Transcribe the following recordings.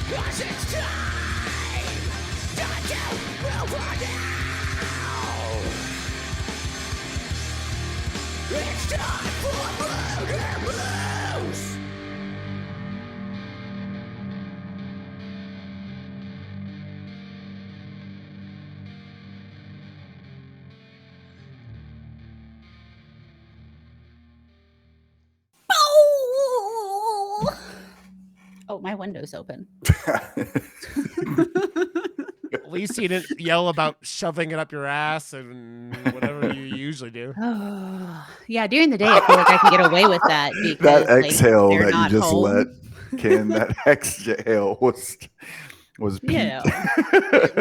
Cause it's time to move on now. It's time for murder blues. Oh, my window's open. At least you didn't yell about shoving it up your ass and whatever you usually do. Oh, yeah. During the day, I feel like I can get away with that because That like, exhale they're that you not just home. let, Ken, that exhale was You peak. know,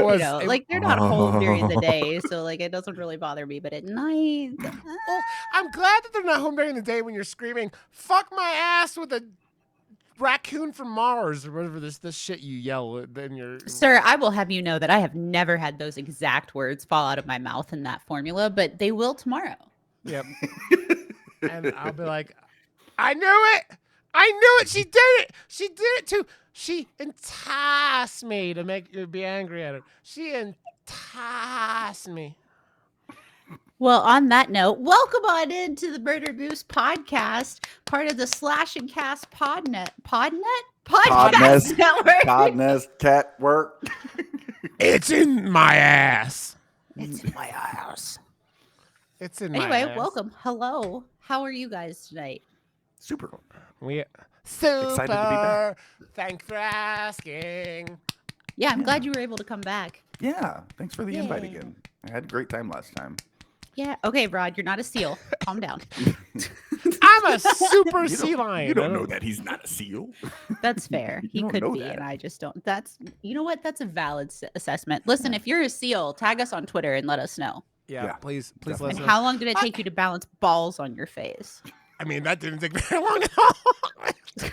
Was like they're not home during the day, so like it doesn't really bother me. But at night, Well, I'm glad that they're not home during the day when you're screaming, "Fuck my ass" with a raccoon from Mars or whatever this shit you yell. Then you're sir, I will have you know that I have never had those exact words fall out of my mouth in that formula, but they will tomorrow. Yep. And I'll be like, I knew it. I knew it. She did it. She did it too. She enticed me to make you be angry at her. She enticed me. Well, on that note, welcome on into the Murder Moose podcast, part of the Slash and Cast Podcast Podnest. Network. Podnest cat work. It's in my ass. It's in my house. It's in my Anyway, ass. welcome. Hello. How are you guys tonight? Super. We super. Excited to be back. Thanks for asking. Yeah, I'm glad you were able to come back. Yeah. Thanks for the invite Yay. again. I had a great time last time. Yeah. Okay, Rod, you're not a seal. Calm down. I'm a super You sea lion. You don't know that he's not a seal. That's fair. You He don't could know be, that. and I just don't. That's, you know what? That's a valid assessment. Listen, if you're a seal, tag us on Twitter and let us know. Yeah, Yeah, please definitely. And listen. how long did it take you to balance balls on your face? I mean, that didn't take very long at all.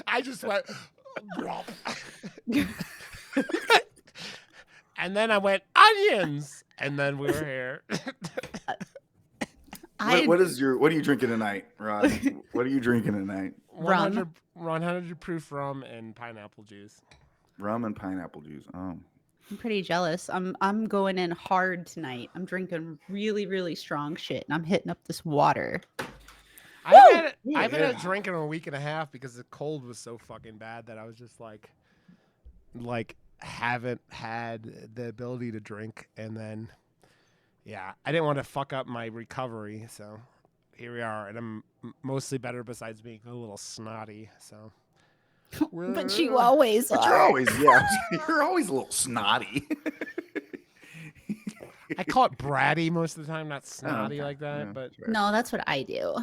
I just went, "Blop." And then I went, onions. And then we were here. What are you drinking tonight, Rod? What are you drinking tonight? 100 proof rum and pineapple juice. Rum and pineapple juice. Oh. I'm pretty jealous. I'm going in hard tonight. I'm drinking really, really strong shit, and I'm hitting up this water. I haven't had Yeah. a drink in a week and a half because the cold was so fucking bad that I was just like haven't had the ability to drink. And then, yeah, I didn't want to fuck up my recovery. So here we are. And I'm mostly better besides being a little snotty. So. But you always But are. you're always, yeah, you're always a little snotty. I call it bratty most of the time, not snotty okay. like that. Yeah, But fair. No, that's what I do.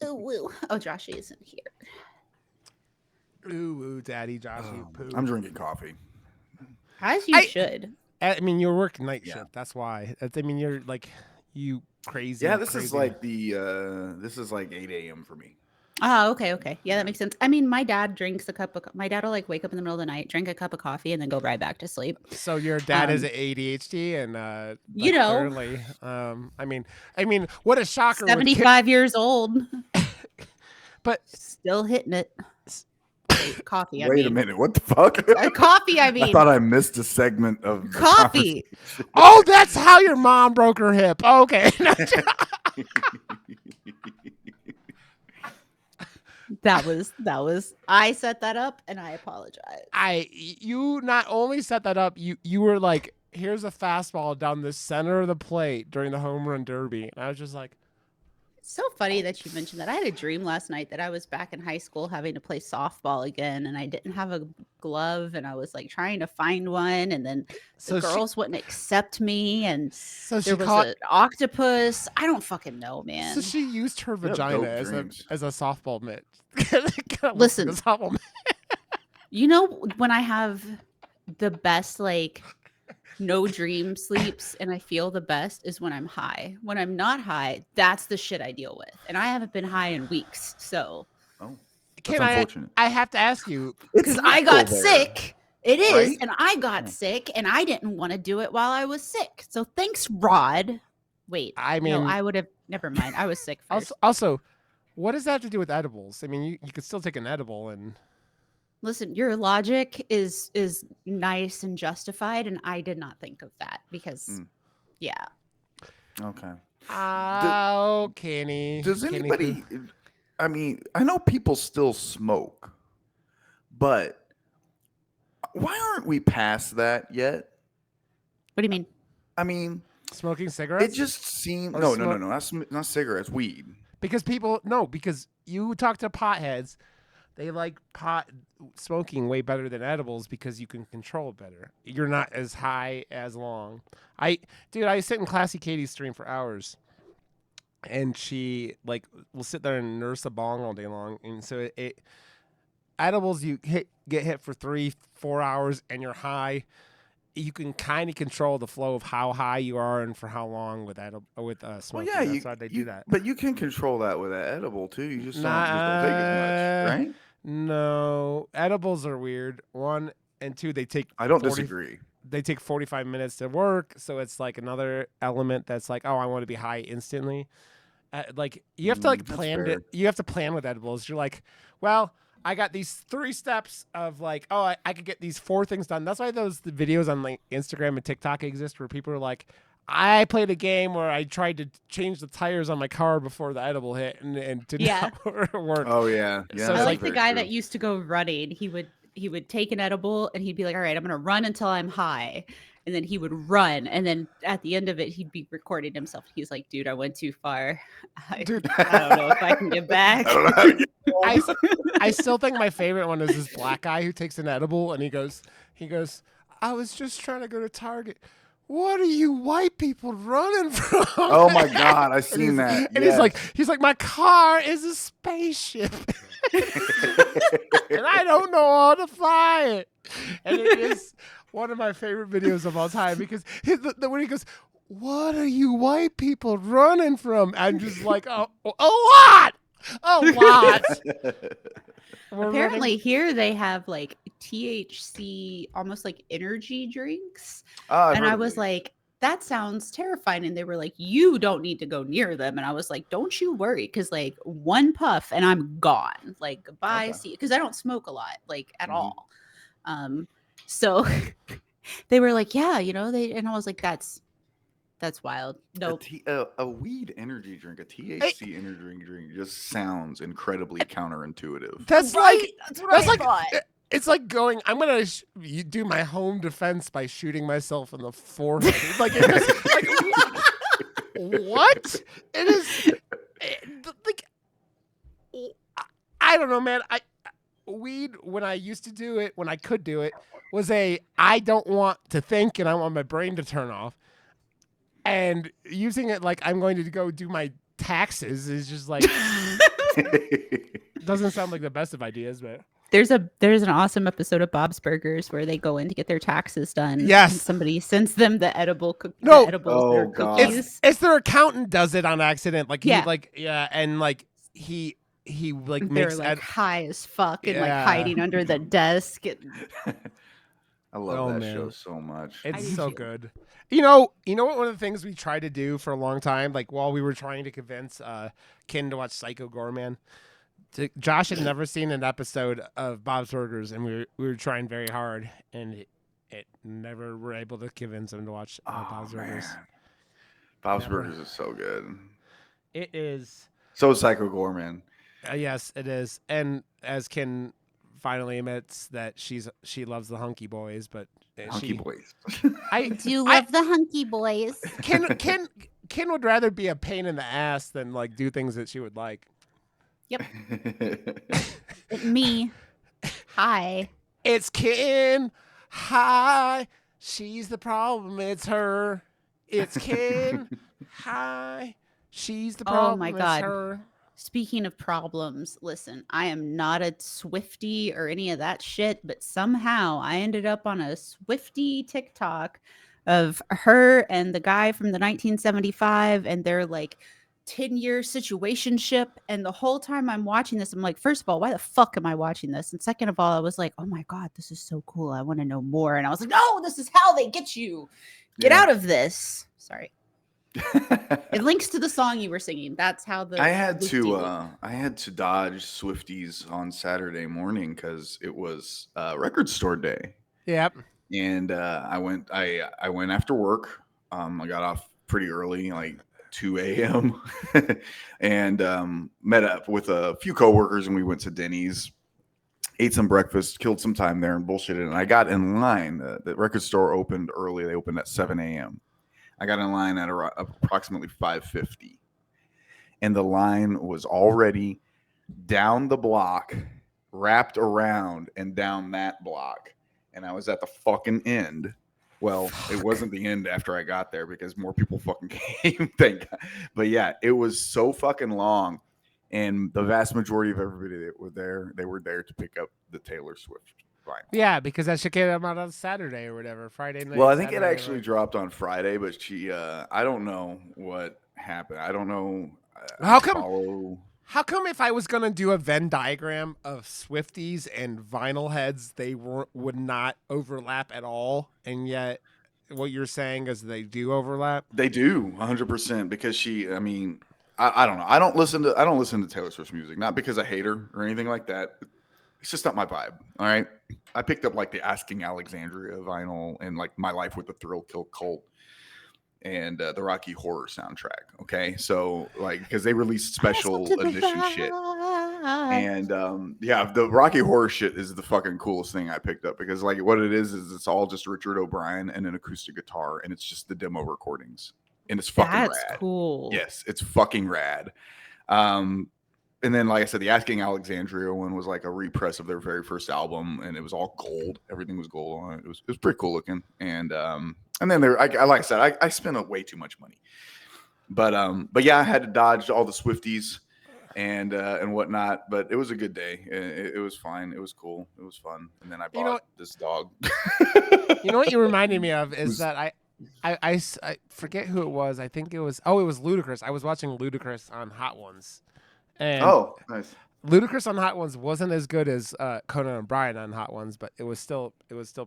Ooh, woo. Oh, Joshy isn't here. ooh, daddy, Joshy, poo. I'm drinking coffee. As you should. I mean, you're working night Yeah. shift. That's why. I mean, you're like, you crazy. Yeah, this is crazy. like this is like 8 a.m. for me. Oh, okay. Yeah, that makes sense. I mean, my dad drinks a cup of. My dad will like wake up in the middle of the night, drink a cup of coffee, and then go right back to sleep. So your dad is ADHD and You like, know. clearly, I mean, what a shocker! with 75 years old, but still hitting it. Wait, coffee. Wait a minute, what the fuck? Coffee. I I mean, thought I missed a segment of the coffee. oh, that's how your mom broke her hip. Okay, That was. I set that up, and I apologize. you not only set that up, you were like, here's a fastball down the center of the plate during the home run derby, and I was just like. It's so funny that you mentioned that. I had a dream last night that I was back in high school having to play softball again, and I didn't have a glove, and I was like trying to find one, and then So the she- girls wouldn't accept me, and So she there was caught. an octopus. I don't fucking know, man. So she used her have dope vagina as dreams. a softball mitt. Kinda looks like Listen. a softball mitt. You know when I have the best like no dream sleeps and I feel the best is when I'm high. When I'm not high, that's the shit I deal with. And I haven't been high in weeks. So Oh, Can that's unfortunate. I have to ask you, because I got sick. It is, Right? and I got sick and I didn't want to do it while I was sick. So thanks, Rod. Wait, I no, mean- I would have. Never mind. I was sick first. Also, what does that have to do with edibles? I mean, you could still take an edible and Listen, your logic is nice and justified, and I did not think of that because, Mm. yeah. Okay. oh, Kenny. Does Kenny anybody? I mean, I know people still smoke, but why aren't we past that yet? What do you mean? I mean, smoking it cigarettes? just seems Or no, smoke- not cigarettes, weed. Because because you talk to potheads, they like pot smoking way better than edibles because you can control it better. You're not as high as long. I sit in Classy Katie's stream for hours, and she like will sit there and nurse a bong all day long, and so edibles you get hit for 3-4 hours and you're high. You can kind of control the flow of how high you are and for how long with smoking. Well, yeah, That's why they do that. But you can control that with that edible too. You just don't take as much, right? No, edibles are weird. 1 and 2, they take. I don't 40 disagree. They take 45 minutes to work, so it's like another element that's like, oh, I want to be high instantly. Like you have to like That's plan fair. it. You have to plan with edibles. You're like, well, I got these 3 steps of like, oh, I could get these 4 things done. That's why the videos on like Instagram and TikTok exist where people are like, I played a game where I tried to change the tires on my car before the edible hit and did not work. Oh yeah, yeah. So I it's like very the guy true. that used to go running. He would take an edible and he'd be like, all right, I'm gonna run until I'm high. And then he would run, and then at the end of it, he'd be recording himself. He's like, "Dude, I went too far. Dude. I don't know if I can get back." I don't know how to get I still think my favorite one is this black guy who takes an edible and he goes, I was just trying to go to Target. What are you white people running from? Oh my God, I And seen that. And he's like, my car is a spaceship. And I don't know how to fly it. And it is one of my favorite videos of all time because when he goes, what are you white people running from? I'm just like, a lot. We're Apparently, here they have like THC, almost like energy drinks. I've And heard I of was these. like, that sounds terrifying. And they were like, you don't need to go near them. And I was like, don't you worry. Cause like one puff and I'm gone. Like, goodbye. Okay. See, cause I don't smoke a lot, like at Mhm. all. So they were like, yeah, and I was like, that's wild. Nope. A weed energy drink, a THC energy drink, just sounds incredibly counterintuitive. That's Right? like That's what that's I like thought. it's like going. I'm gonna do my home defense by shooting myself in the forehead. It's like, what? It is like I don't know, man. Weed when I used to do it, when I could do it, was I don't want to think and I want my brain to turn off. And using it like I'm going to go do my taxes is just like doesn't sound like the best of ideas, but There's an awesome episode of Bob's Burgers where they go in to get their taxes done. Yes. And somebody sends them the edible No. the edibles, their Oh, God. cookies. it's their accountant does it on accident. Like Yeah. and like he like They're makes like high as fuck and like Yeah. hiding under the desk. I love Oh, that man. show so much. It's do so too. good. You know what? One of the things we tried to do for a long time, like while we were trying to convince Ken to watch Psycho Gorman, Josh had never seen an episode of Bob's Burgers, and we were trying very hard, and it never were able to convince him to watch Bob's Burgers. Man. Bob's Never. Burgers is so good. It is. So is Psycho Gorman. Yes, it is. And as Ken finally admits that she loves the hunky boys, but Hunky Boys. I Do I- love the hunky boys. Ken would rather be a pain in the ass than like do things that she would like. Me. Hi. It's Ken. Hi. She's the problem. It's her. It's Ken. Hi. She's the Oh problem. my It's God. her. Speaking of problems, listen, I am not a Swiftie or any of that shit, but somehow I ended up on a Swiftie TikTok of her and the guy from the 1975 and their like 10-year situationship. And the whole time I'm watching this, I'm like, first of all, why the fuck am I watching this? And second of all, I was like, oh my God, this is so cool. I want to know more. And I was like, no, this is how they get you. Get Yeah. out of this. Sorry. It links to the song you were singing. That's how the I had loop to de-loop. dodge Swifties on Saturday morning because it was record store day, Yep. and I went after work. I got off pretty early, like 2 a.m., and met up with a few coworkers, and we went to Denny's, ate some breakfast, killed some time there, and bullshitted. And I got in line. The record store opened early; they opened at 7 a.m. I got in line at approximately 5:50, and the line was already down the block, wrapped around, and down that block. And I was at the fucking end. Well, it wasn't the end after I got there because more people fucking came. Thank God. But yeah, it was so fucking long. And the vast majority of everybody that were there, they were there to pick up the Taylor Swift vinyl. Yeah, because that shit came out on Saturday or whatever, Friday night. Well, I think it Saturday actually night. dropped on Friday, but I don't know what happened. I don't know. How come- Follow. How come if I was gonna do a Venn diagram of Swifties and vinyl heads, they would not overlap at all, and yet what you're saying is they do overlap? They do 100% because I mean, I don't know. I don't listen to Taylor Swift's music, not because I hate her or anything like that. It's just not my vibe. All right. I picked up like the Asking Alexandria vinyl and like My Life with the Thrill Kill Cult and the Rocky Horror soundtrack. Okay. So like, because they released special edition shit. And yeah, the Rocky Horror shit is the fucking coolest thing I picked up because like what it is it's all just Richard O'Brien and an acoustic guitar, and it's just the demo recordings, and it's fucking That's rad. cool. Yes, it's fucking rad. And then like I said, the Asking Alexandria one was like a repress of their very first album, and it was all gold. Everything was gold on it. It was pretty cool looking. And then there, like I said, I spent way too much money. But yeah, I had to dodge all the Swifties and whatnot, but it was a good day. It was fine. It was cool. It was fun. And then I bought this dog. You know what you reminded me of is that I forget who it was. I think it was Ludacris. I was watching Ludacris on Hot Ones, and Oh, nice. Ludacris on Hot Ones wasn't as good as Conan O'Brien on Hot Ones, but it was still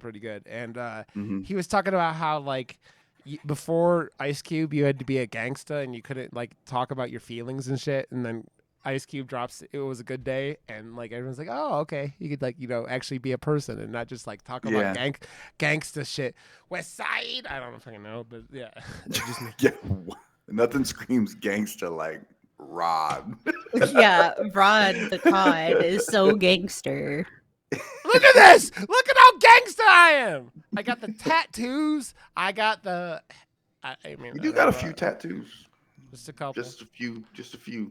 pretty good. And Mhm. he was talking about how like before Ice Cube, you had to be a gangsta and you couldn't like talk about your feelings and shit, and then Ice Cube drops "It Was a Good Day," and like everyone's like, "Oh, okay." You could like actually be a person and not just like talk about gangsta shit. West Side, I don't fucking know, but yeah, Yeah, nothing screams gangsta like Rod. Yeah, Rod the Cod is so gangster. Look at this! Look at how gangsta I am! I got the tattoos. I got the. I mean, You do got a few tattoos. Just a couple. Just a few. Just a Few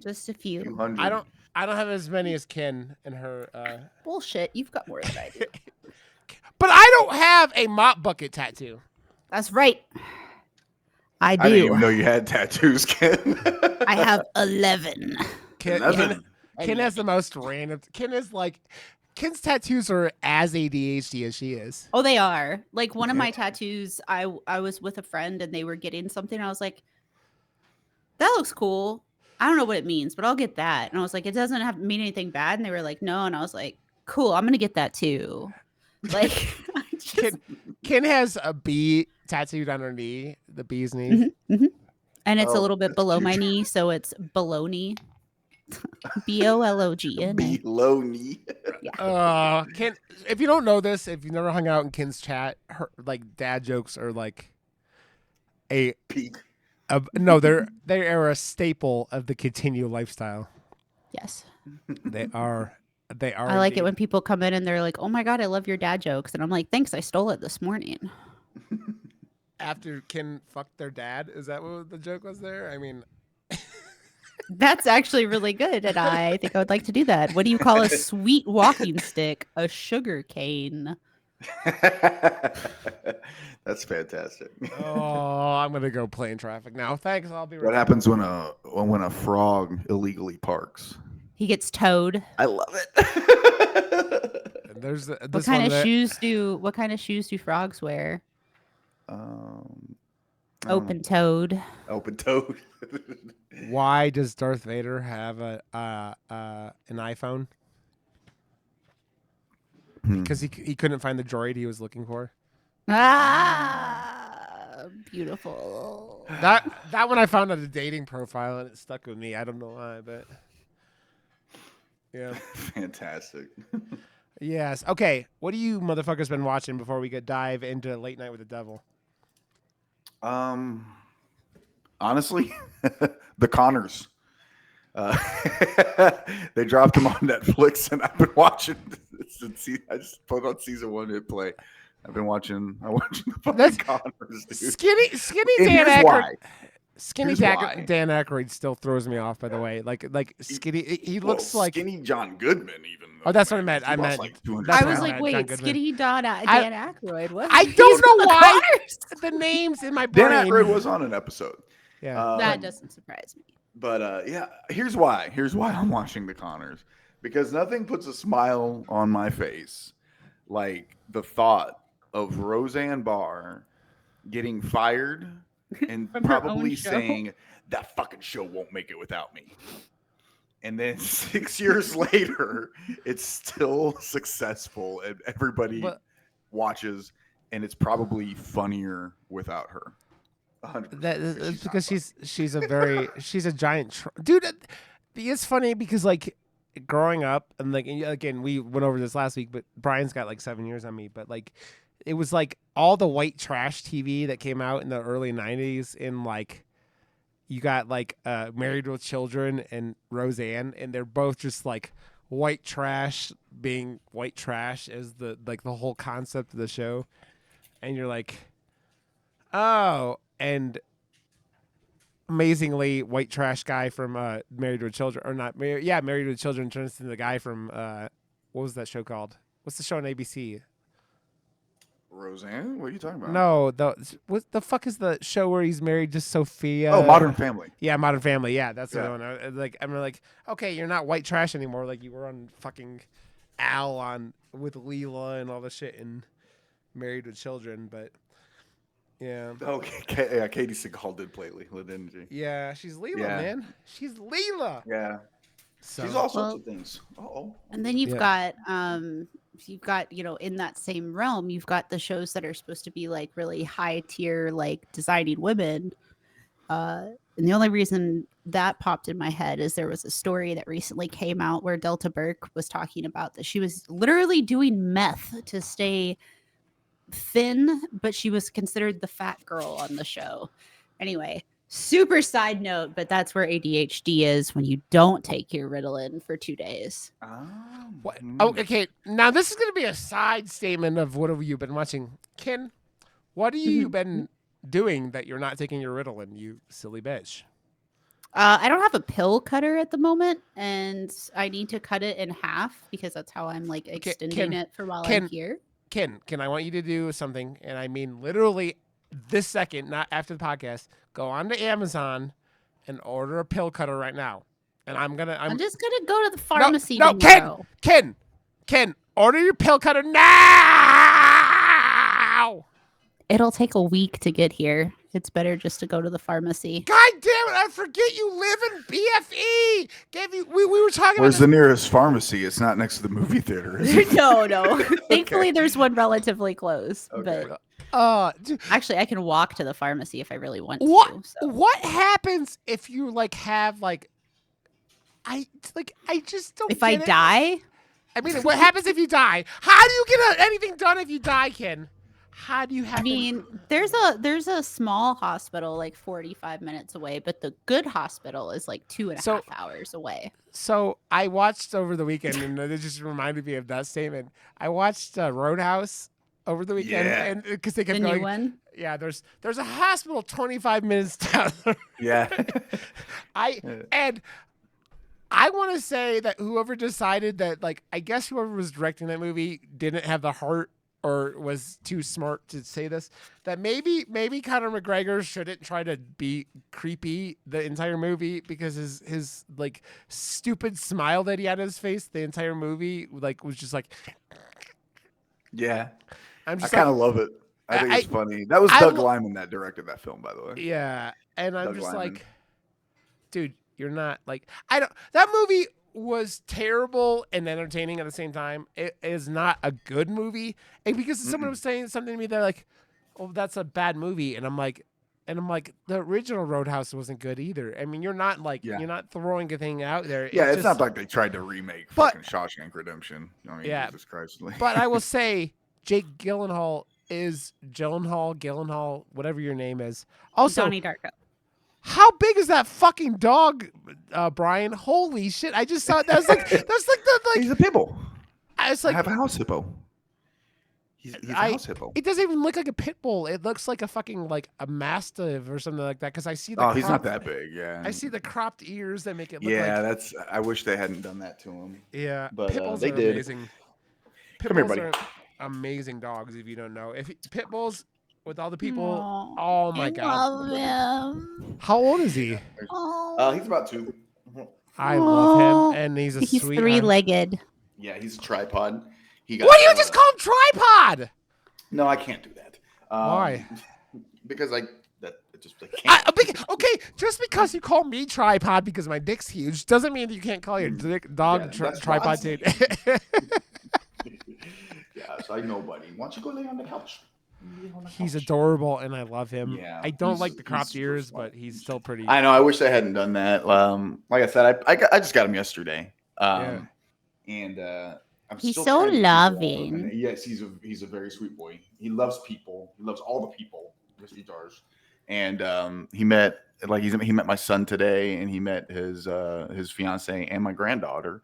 few. hundred. I don't have as many as Ken and her. Bullshit. You've got more than I do. But I don't have a mop bucket tattoo. That's right. I do. I didn't even know you had tattoos, Ken. I have 11. Ken has the most random. Ken's tattoos are as ADHD as she is. Oh, they are. Like one of my tattoos, I was with a friend and they were getting something. I was like, that looks cool. I don't know what it means, but I'll get that. And I was like, it doesn't have mean anything bad. And they were like, no. And I was like, cool, I'm gonna get that too. Like I just, Ken has a bee tattooed on her knee, the bee's knee. and it's a Oh, little bit that's below cute. my knee, so it's below-knee. BOLOG. Below knee. Ken, if you don't know this, if you've never hung out in Ken's chat, her like dad jokes are like Peak. no, they are a staple of the Continue lifestyle. Yes. They are. I like it indeed. when people come in and they're like, "Oh my god, I love your dad jokes," and I'm like, "Thanks, I stole it this morning." After Ken fucked their dad, is that what the joke was there? I mean, That's actually really good, and I think I would like to do that. What do you call a sweet walking stick? A sugar cane. That's fantastic. oh, I'm gonna go play in traffic now. Thanks, I'll be right. What happens when a frog illegally parks? He gets towed. I love it. And there's What this kind one of that- shoes do frogs wear? I don't know. Open toed. Open toed. Why does Darth Vader have an iPhone? Because he couldn't find the droid he was looking for. Ah. beautiful. That one I found on a dating profile and it stuck with me. I don't know why, but yeah. Fantastic. Yes. Okay. What do you motherfuckers been watching before we could dive into Late Night with the Devil? Honestly, the Connors. They dropped them on Netflix, and I've been watching. I just put on season 1 hit play. I'm watching the fucking That's- Connors, dude. Skinny And Dan here's Aykroyd. why. Skinny Here's Dan, why. Dan Aykroyd still throws me off. By the way, like skinny. He looks Well, like. skinny John Goodman. Even Oh, that's what I meant. He I lost meant- like 200 that's I what was I like, meant, John wait, Goodman. Skinny Dan I- Aykroyd. What? I He's don't from know the why Connors? the names in my brain. Dan Aykroyd was on an episode. Yeah. That doesn't surprise me. But yeah, here's why. Here's why I'm watching the Connors. Because nothing puts a smile on my face like the thought of Roseanne Barr getting fired and From her own probably show? saying that fucking show won't make it without me. And then 6 years later, it's still successful and everybody But- watches, and it's probably funnier without her. 100%. That's She's because not she's a giant dude. It's funny because like growing up and like again we went over this last week, but Brian's got like 7 years on me. But like it was like all the white trash TV that came out in the early '90s. In like you got like Married with Children and Roseanne, and they're both just like white trash being white trash as the like the whole concept of the show, and you're like, oh. And amazingly, white trash guy from Married with Children, or not? Married with Children turns into the guy from what was that show called? What's the show on ABC? Roseanne? What are you talking about? No, what the fuck is the show where he's married to Sophia? Oh, Modern Family. Yeah, Modern Family. Yeah, that's Yeah. the one. I'm like, okay, you're not white trash anymore. Like you were on fucking Al on with Leela and all the shit in Married with Children, but. Yeah. Okay, yeah, Katie Seagal did play Leela, didn't she? Yeah, she's Leela, Yeah. man. She's Leela. Yeah. So, She's all sorts Well, of things. Oh. And then you've Yeah. got in that same realm, you've got the shows that are supposed to be like really high tier, like designing women. And the only reason that popped in my head is there was a story that recently came out where Delta Burke was talking about that she was literally doing meth to stay thin, but she was considered the fat girl on the show. Anyway, super side note, but that's where ADHD is when you don't take your Ritalin for 2 days. What? Oh, okay. Now this is going to be a side statement of what have you been watching, Ken? What have you been doing that you're not taking your Ritalin? You silly bitch. I don't have a pill cutter at the moment, and I need to cut it in half because that's how I'm like extending Ken- it for while Ken- I'm here. Ken, I want you to do something, and I mean literally this second, not after the podcast. Go on to Amazon and order a pill cutter right now. And I'm just gonna go to the pharmacy no, tomorrow. Ken, order your pill cutter now. It'll take a week to get here. It's better just to go to the pharmacy. God damn it! I forget you live in BFE. We were talking Where's about the nearest pharmacy? It's not next to the movie theater, is it? No. Thankfully, there's one relatively close. Okay. But dude, actually, I can walk to the pharmacy if I really want what to. So. what happens if you like have like I just don't. If I get it. die, I mean, what happens if you die? How do you get anything done if you die, Ken? How do you have? I mean, there's a small hospital like 45 minutes away, but the good hospital is like 2.5 hours away. So I watched over the weekend, and it just reminded me of that statement. I watched Roadhouse over the weekend, Yeah. and because they The kept new going, one. yeah, there's a hospital 25 minutes down. Yeah. And I want to say that whoever decided that, like, I guess whoever was directing that movie didn't have the heart or was too smart to say this, that maybe Conor McGregor shouldn't try to be creepy the entire movie because his like stupid smile that he had on his face the entire movie like was just like Yeah. I'm I just kind like, of love it. I think it's I- funny. That was I Doug lo- Liman that directed that film, by the way. yeah, and I'm Doug just Liman. like, dude, you're not like that movie was terrible and entertaining at the same time. It is not a good movie. And because someone was saying something to me, they're like, oh, that's a bad movie, and I'm like, the original Roadhouse wasn't good either. I mean, you're not like Yeah. you're not throwing a thing out there. Yeah, it's just, not like they tried to remake But- fucking Shawshank Redemption. I mean, Yeah. Jesus Christ. But I will say, Jake Gyllenhaal is Gyllenhaal, whatever your name is. Also, Donnie Darko. how big is that fucking dog, Brian? Holy shit! I just saw it. That's like he's a pit bull. it's I like have a house hippo. He's a house hippo. it doesn't even look like a pit bull. It looks like a fucking like a mastiff or something like that. Because I see the Oh, he's not cropped- that big. Yeah. I see the cropped ears that make it look Yeah, like that's. I wish they hadn't done that to him. yeah. but, Pit bulls they are did. amazing. Pit Come here, bulls buddy. are amazing dogs. If you don't know, pit bulls with all the people. Aw, Oh my I god! love him. How old is he? He's about 2. I love him, and he's a He's sweet. three-legged. Yeah, he's a tripod. He got. What do you just call him tripod? No, I can't do that. Why? Because I can't. Okay, just because you call me tripod because my dick's huge doesn't mean that you can't call your dog Yeah, that's tripod what I'm too. Yes, I know, buddy. Why don't you go lay on the couch? He's adorable and I love him. Yeah, I don't he's- like the he's cropped super ears, smart. but he's still pretty. I know. I wish they hadn't done that. Like I said, I just got him yesterday. And I'm He's still so trying to figure out- loving. Yes, he's a very sweet boy. He loves people. He loves all the people. Yes, he does. And he met my son today, and he met his fiance and my granddaughter.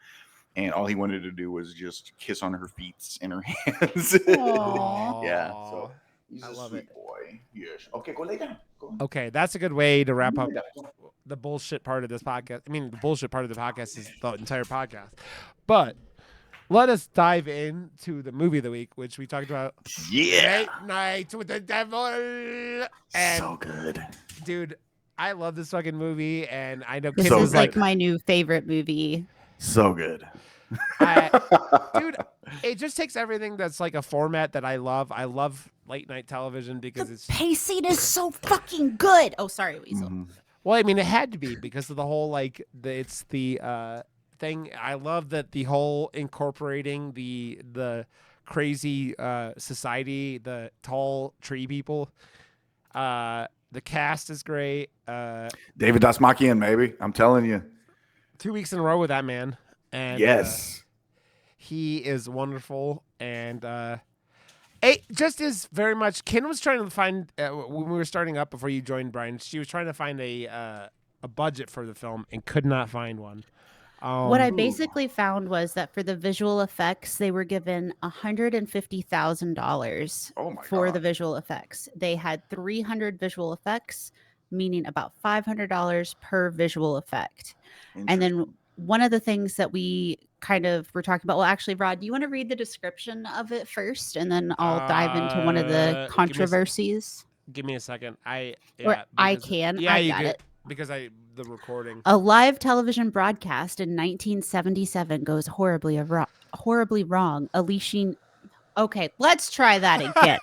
And all he wanted to do was just kiss on her feet and her hands. Aw. Yeah, so he's I a love sweet it. boy. Yes. Okay, go lay down. Go. Okay, that's a good way to wrap up Lay down. the bullshit part of this podcast. I mean, the bullshit part of the podcast is the entire podcast. But let us dive into the movie of the week, which we talked about. Yeah. Late Night with the Devil. And So good. dude, I love this fucking movie, and I know This Kim So is was like like, my new favorite movie. So good. dude, it just takes everything that's like a format that I love. I love late night television because it's pacing is so fucking good. Oh, sorry, Weasel. Mhm. well, I mean, it had to be because of the whole like it's the thing. I love that the whole incorporating the crazy society, the tall tree people. The cast is great. David Dasmakian, maybe. I'm telling you. 2 weeks in a row with that man, and Yes. he is wonderful, and it just is very much. Ken was trying to find when we were starting up before you joined, Brian. She was trying to find a budget for the film and could not find one. What I Ooh. basically found was that for the visual effects, they were given $150,000 Oh my for god. the visual effects. They had 300 visual effects, meaning about $500 per visual effect. And then one of the things that we kind of were talking about, well, actually, Rod, do you want to read the description of it first, and then I'll dive into one of give me the a s- controversies? Give me a second. Or Yeah, I because- can. Yeah, I you got could, it. because the recording. A live television broadcast in 1977 goes horribly wrong, unleashing. Okay, let's try that again.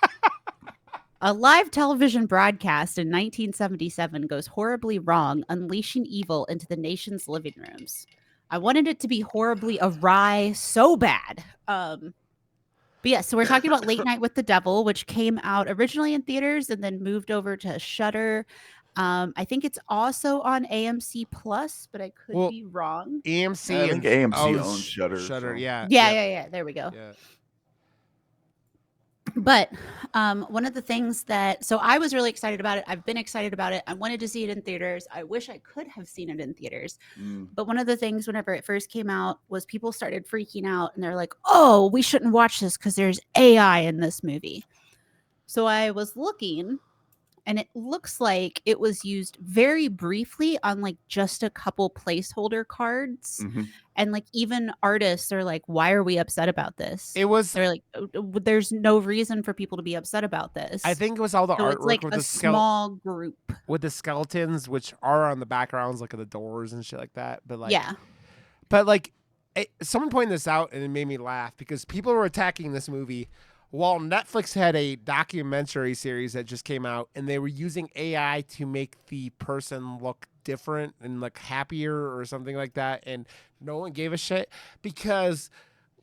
A live television broadcast in 1977 goes horribly wrong, unleashing evil into the nation's living rooms. I wanted it to be horribly awry so bad. But yeah, so we're talking about Late Night with the Devil, which came out originally in theaters and then moved over to Shudder. I think it's also on AMC Plus, but I could Well, be wrong. AMC. I think and- AMC oh, owns Shudder, Shudder, so- yeah. Yeah. There we go. Yeah. But one of the things so I was really excited about it. I've been excited about it. I wanted to see it in theaters. I wish I could have seen it in theaters. Mm. But one of the things whenever it first came out was people started freaking out and they're like, oh, we shouldn't watch this because there's AI in this movie. So I was looking and it looks like it was used very briefly on like just a couple placeholder cards. Mhm. And like even artists are like, why are we upset about this? It was. They're like, there's no reason for people to be upset about this. I think it was all the so artwork it's like with a the small group. with the skeletons, which are on the backgrounds, like of the doors and shit like that. But like, Yeah. But like, someone pointed this out and it made me laugh because people were attacking this movie while Netflix had a documentary series that just came out and they were using AI to make the person look different and look happier or something like that. And no one gave a shit because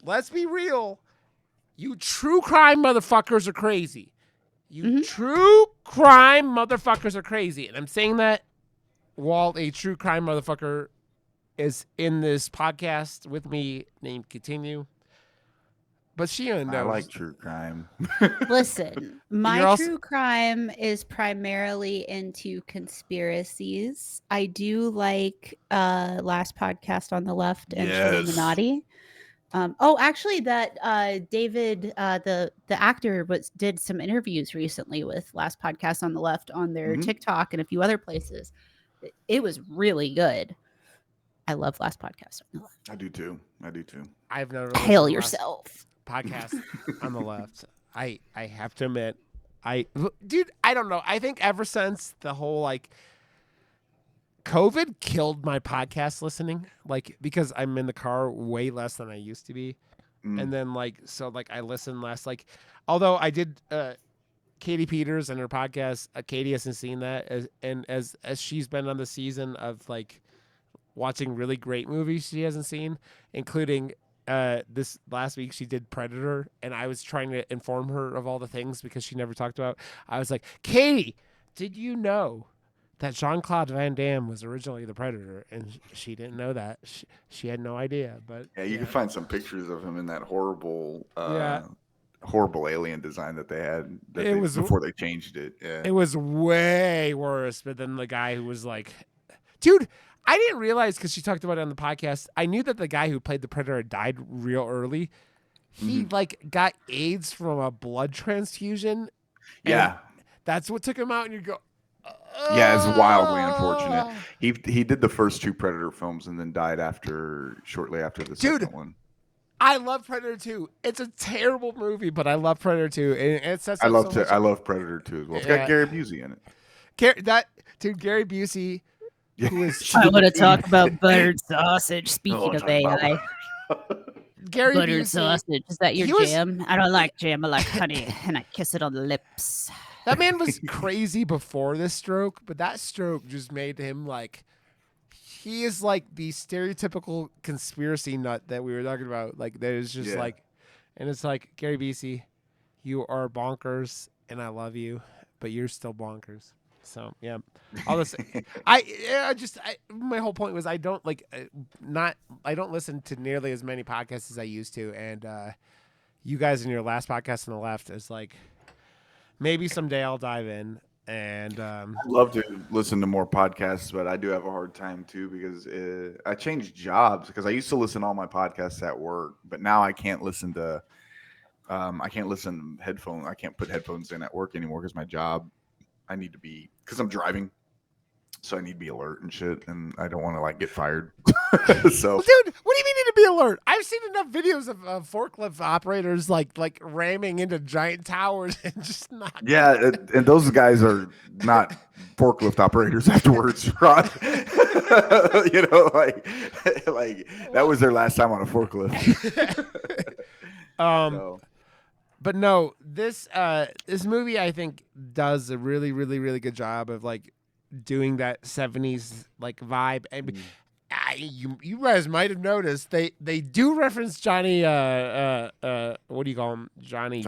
let's be real, you true crime motherfuckers are crazy. You true crime motherfuckers are crazy. And I'm saying that while a true crime motherfucker is in this podcast with me named Continue. But she knows. I like true crime. Listen, my You're also- true crime is primarily into conspiracies. I do like last podcast on the left and Yes. Illuminati. Actually, that David, the actor, did some interviews recently with last podcast on the left on their TikTok and a few other places. It was really good. I love last podcast on the left. I do too. I've never Hail listened to yourself. last podcast on the left. I have to admit, dude, I don't know. I think ever since the whole like COVID killed my podcast listening, like because I'm in the car way less than I used to be. And then I listen less. Like, although I did Katie Peters and her podcast, Katie hasn't seen that, as she's been on the season of like watching really great movies she hasn't seen, including this last week she did Predator, and I was trying to inform her of all the things because she never talked about. I was like, Katie, did you know that Jean-Claude Van Damme was originally the Predator? And she didn't know that. She had no idea. But Yeah, you can find some pictures of him in that horrible alien design that they had. It was before they changed it. Yeah. it was way worse. But then the guy who was like, dude, I didn't realize because she talked about it on the podcast. I knew that the guy who played the Predator died real early. He like got AIDS from a blood transfusion. Yeah. That's what took him out. And you go, Yeah, it's wildly unfortunate. He did the first two Predator films and then died shortly after the second one. I love Predator 2. It's a terrible movie, but I love Predator 2. And it sets I up love so much. I love Predator 2 as well. It's Yeah. got Gary Busey in it. Gary Busey, who is I want to talk about buttered sausage. Speaking Oh, of talk about AI, Gary buttered Busey. sausage. Is that your He was- jam? I don't like jam. I like honey, and I kiss it on the lips. That man was crazy before this stroke, but that stroke just made him like, he is like the stereotypical conspiracy nut that we were talking about. Like, there's just Yeah. like, and it's like, Gary Busey, you are bonkers and I love you, but you're still bonkers. So, yeah. All this, my whole point was I don't listen to nearly as many podcasts as I used to. And you guys in your last podcast on the left is like, maybe someday I'll dive in. And I'd love to listen to more podcasts, but I do have a hard time too because I changed jobs because I used to listen to all my podcasts at work, but now I can't listen to headphones. I can't put headphones in at work anymore because my job, I need to be, because I'm driving, so I need to be alert and shit, and I don't want to like get fired. So, well, dude, what do you mean need to be alert? I've seen enough videos of forklift operators like ramming into giant towers and just not. yeah, and those guys are not forklift operators afterwards, Rod. You know, like that was their last time on a forklift. So. But no, this movie I think does a really, really, really good job of like doing that 70s like vibe. And you guys might have noticed they do reference Johnny what do you call him? Johnny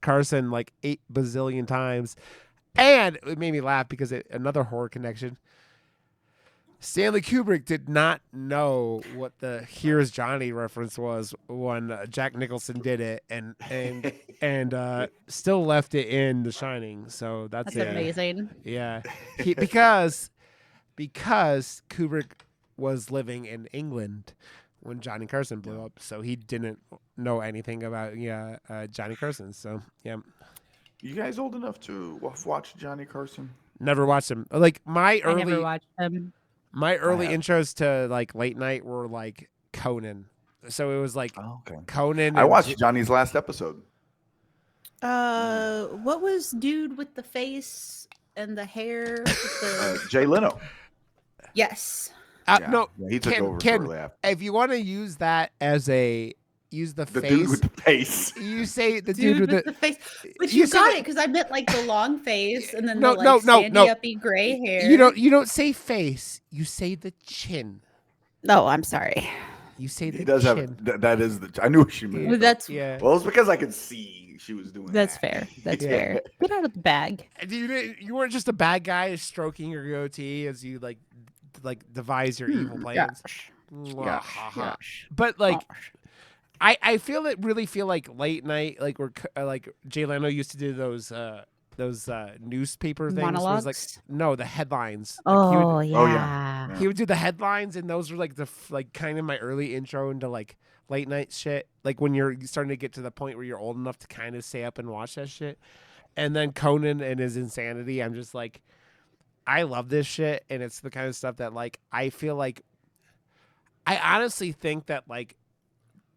Carson like 8 bazillion times. And it made me laugh because another horror connection. Stanley Kubrick did not know what the "Here's Johnny" reference was when Jack Nicholson did it, and still left it in The Shining. So that's amazing. Yeah, because Kubrick was living in England when Johnny Carson blew up, so he didn't know anything about Johnny Carson. So yeah. You guys old enough to watch Johnny Carson? Never watched him. Like I never watched him. My early intros to like late night were like Conan. So it was like Conan. I watched Johnny's last episode. What was dude with the face and the hair? Jay Leno. Yes. No, he took over Ken, shortly after. if you want to use that as the face, dude with the face. you say the dude with the face. But you you got say it because I meant like the long face and then No, the no, like no, sandy no. uppy gray hair. You don't say face. You say the chin. No, I'm sorry. You say the He does chin. have that is the I knew what she meant. Yeah. Well, that's Yeah. Well, it's because I could see she was doing that's that. fair. That's Yeah. fair. Get out of the bag. And you weren't just a bad guy stroking your goatee as you like devise your evil plans. Gosh. Mwah, ha, ha. Gosh. But like Gosh. I really feel like late night like we're like Jay Leno used to do those newspaper things. where it's Monologues? Like no, the headlines. Like, he would- Oh yeah. Oh, yeah. He would do the headlines, and those were like like kind of my early intro into like late night shit. Like when you're starting to get to the point where you're old enough to kind of stay up and watch that shit. And then Conan and his insanity, I'm just like, I love this shit, and it's the kind of stuff that like I feel like. I honestly think that like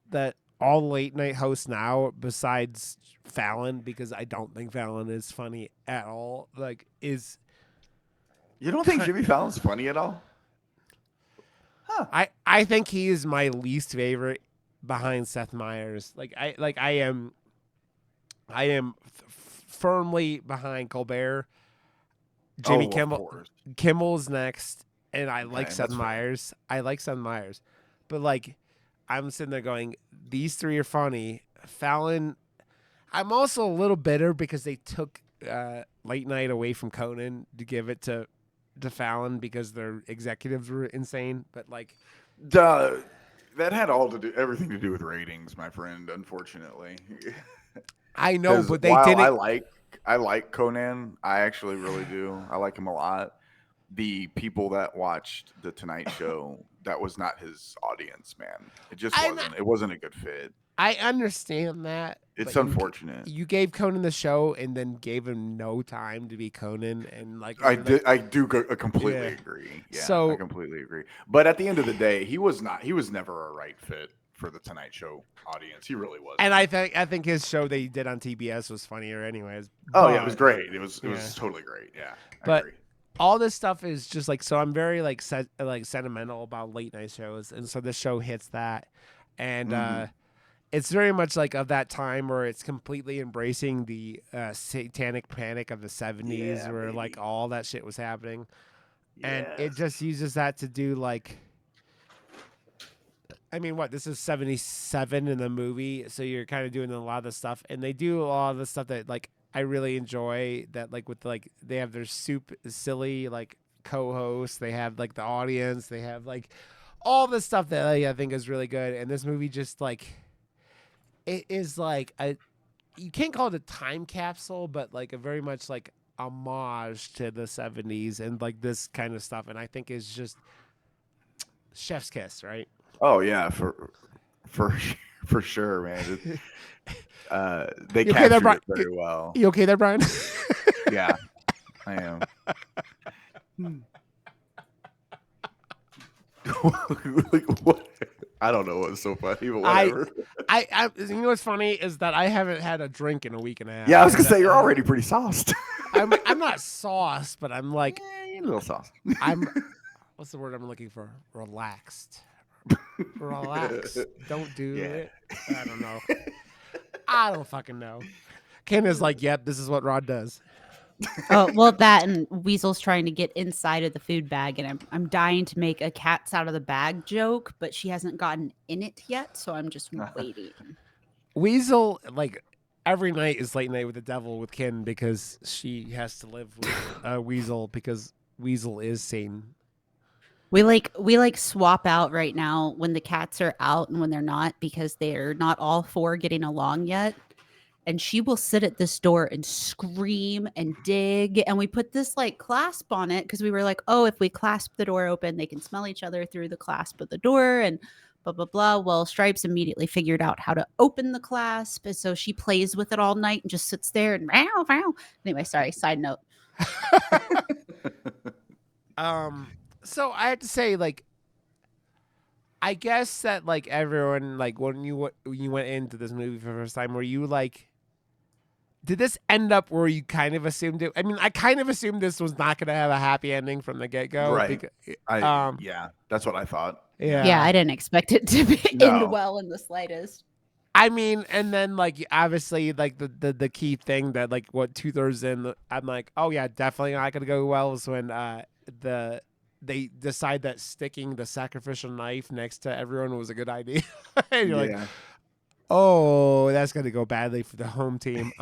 that all late night hosts now, besides Fallon, because I don't think Fallon is funny at all. Like is. You don't think Jimmy Fallon's funny at all? I think he is my least favorite behind Seth Meyers. I am firmly behind Colbert. Jimmy Of Kimmel. course. Kimmel's next, and I like Okay, Seth that's fair. Meyers. I like Seth Meyers, but like I'm sitting there going, these three are funny. Fallon. I'm also a little bitter because they took late night away from Conan to give it to Fallon because their executives were insane. But like, Duh, that had everything to do with ratings, my friend. Unfortunately, I know, 'Cause but they while didn't. I like Conan. I actually really do. I like him a lot. The people that watched the Tonight Show, that was not his audience, man. It just I know. wasn't. It wasn't a good fit. I understand that. It's but unfortunate. You gave Conan the show and then gave him no time to be Conan, and like I you're did. I do completely Yeah. agree. Yeah, So- I completely agree. But at the end of the day, he was not. He was never a right fit for the Tonight Show audience. He really was. And I think his show that he did on TBS was funnier, anyways. Oh yeah, it was But great. It was Yeah. totally great. Yeah, I But- agree. all this stuff is just like so. I'm very like sentimental about late night shows, and so this show hits that, and Mhm. it's very much like of that time where it's completely embracing the satanic panic of the 70s, Yeah, where like baby. all that shit was happening. And it Yes. just uses that to do like I mean what this is 77 in the movie, so you're kind of doing a lot of the stuff, and they do a lot of the stuff that like I really enjoy, that like with like they have their silly like co-hosts, they have like the audience, they have like all this stuff that like, I think is really good. And this movie just like it is like a you can't call it a time capsule, but like a very much like homage to the 70s and like this kind of stuff, and I think is just chef's kiss, right? Oh yeah, for sure, man. They You okay there, captured Brian? it very well. You okay there, Brian? Yeah, I am. Like, what? I don't know what's so funny, but whatever. I you know what's funny is that I haven't had a drink in a week and a half. Yeah, I was gonna say you're already pretty sauced. I'm not sauced, but I'm like a little sauce. I'm what's the word I'm looking for? Relaxed. Relax. Don't do Yeah. it. I don't know. I don't fucking know. Ken is like, yep, this is what Rod does. Oh well, that and Weasel's trying to get inside of the food bag, and I'm dying to make a cat's out of the bag joke, but she hasn't gotten in it yet, so I'm just waiting. Weasel, like every night is late night with the devil with Ken because she has to live with Weasel because Weasel is Satan. We like swap out right now when the cats are out and when they're not, because they're not all four getting along yet. And she will sit at this door and scream and dig. And we put this like clasp on it because we were like, oh, if we clasp the door open, they can smell each other through the clasp of the door and blah, blah, blah. Well, Stripes immediately figured out how to open the clasp. And so she plays with it all night and just sits there and meow, meow. Anyway, sorry, side note. So I have to say, like, I guess that like everyone, like when you went into this movie for the first time, were you like, did this end up where you kind of assumed it? I mean, I kind of assumed this was not going to have a happy ending from the get go, Right. Yeah, that's what I thought. Yeah, I didn't expect it to No. end well in the slightest. I mean, and then like obviously like the key thing that like what 2/3 in, I'm like, oh yeah, definitely not gonna go well is when the they decide that sticking the sacrificial knife next to everyone was a good idea. And you're like, oh, that's going to go badly for the home team.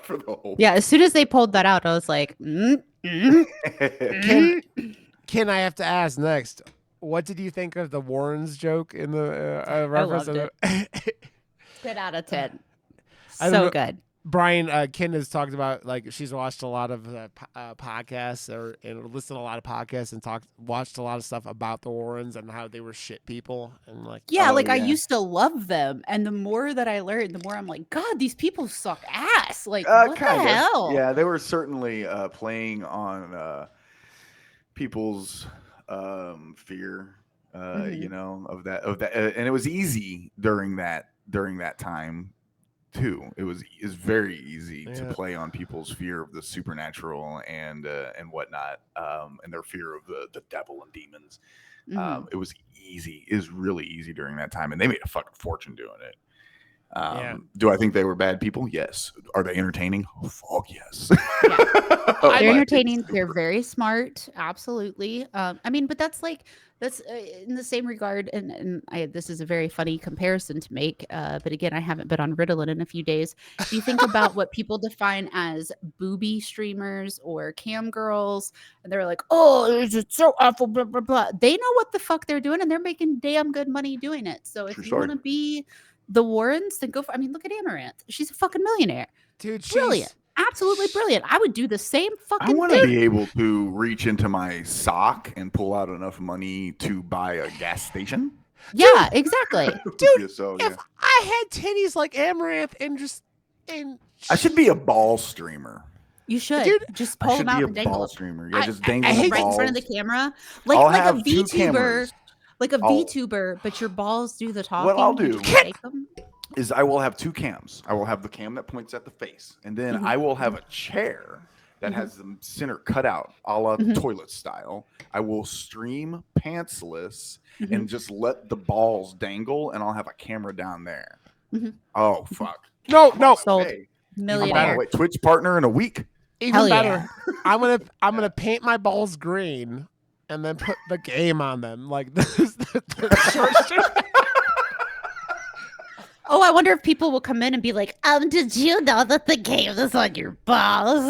For the whole. Yeah, as soon as they pulled that out, I was like, Ken, I have to ask next. What did you think of the Warrens joke in the reference? loved it. 10 out of 10. I don't know. So good. Brian, Ken has talked about like she's watched a lot of podcasts and listened to a lot of podcasts and watched a lot of stuff about the Warrens and how they were shit people and like Yeah, Oh, I yeah. used to love them, and the more that I learned, the more I'm like, God, these people suck ass. Like, what the Kind of. hell? Yeah, they were certainly playing on people's fear, Mhm. you know, of that, and it was easy during that time too. It was very easy to Yeah. play on people's fear of the supernatural and whatnot, and their fear of the devil and demons. Mhm. It was easy. It was really easy during that time, and they made a fucking fortune doing it. Yeah. Do I think they were bad people? Yes. Are they entertaining? Oh, fuck yes. They're Like, entertaining. They're very smart. Absolutely. I mean, but that's in the same regard. And this is a very funny comparison to make. But again, I haven't been on Ritalin in a few days. If you think about what people define as booby streamers or cam girls, and they're like, oh, this is so awful, blah, blah, blah. They know what the fuck they're doing and they're making damn good money doing it. So if True you story. want to be the Warrens, then go for, I mean, look at Amaranth. She's a fucking millionaire. dude, she's Brilliant. Absolutely brilliant. I would do the same I fucking want to thing. be able to reach into my sock and pull out enough money to buy a gas station. Yeah, exactly. Dude, So if yeah. I had titties like Amaranth and I should be a ball streamer. You should Dude, just I pull should them out be a and dangle ball them streamer. Yeah, I- just I dangle hate right in balls. front of the camera, I'll like a have two VTuber, cameras. like a I'll- VTuber, but your balls do the talking. I'll and do- you just take 'em. Is I will have two cams. I will have the cam that points at the face, and then Mhm. I will have a chair that has the center cut out, a la Mhm. toilet style. I will stream pantsless Mhm. and just let the balls dangle, and I'll have a camera down there. Mhm. Oh fuck! no, I'm no, on my Sold. way. I'm on Millionaire. my way. Twitch partner in a week. even Hell better. yeah. I'm gonna paint my balls green and then put the game on them like this. the short stream. Oh, I wonder if people will come in and be like, did you know that the game is on your balls?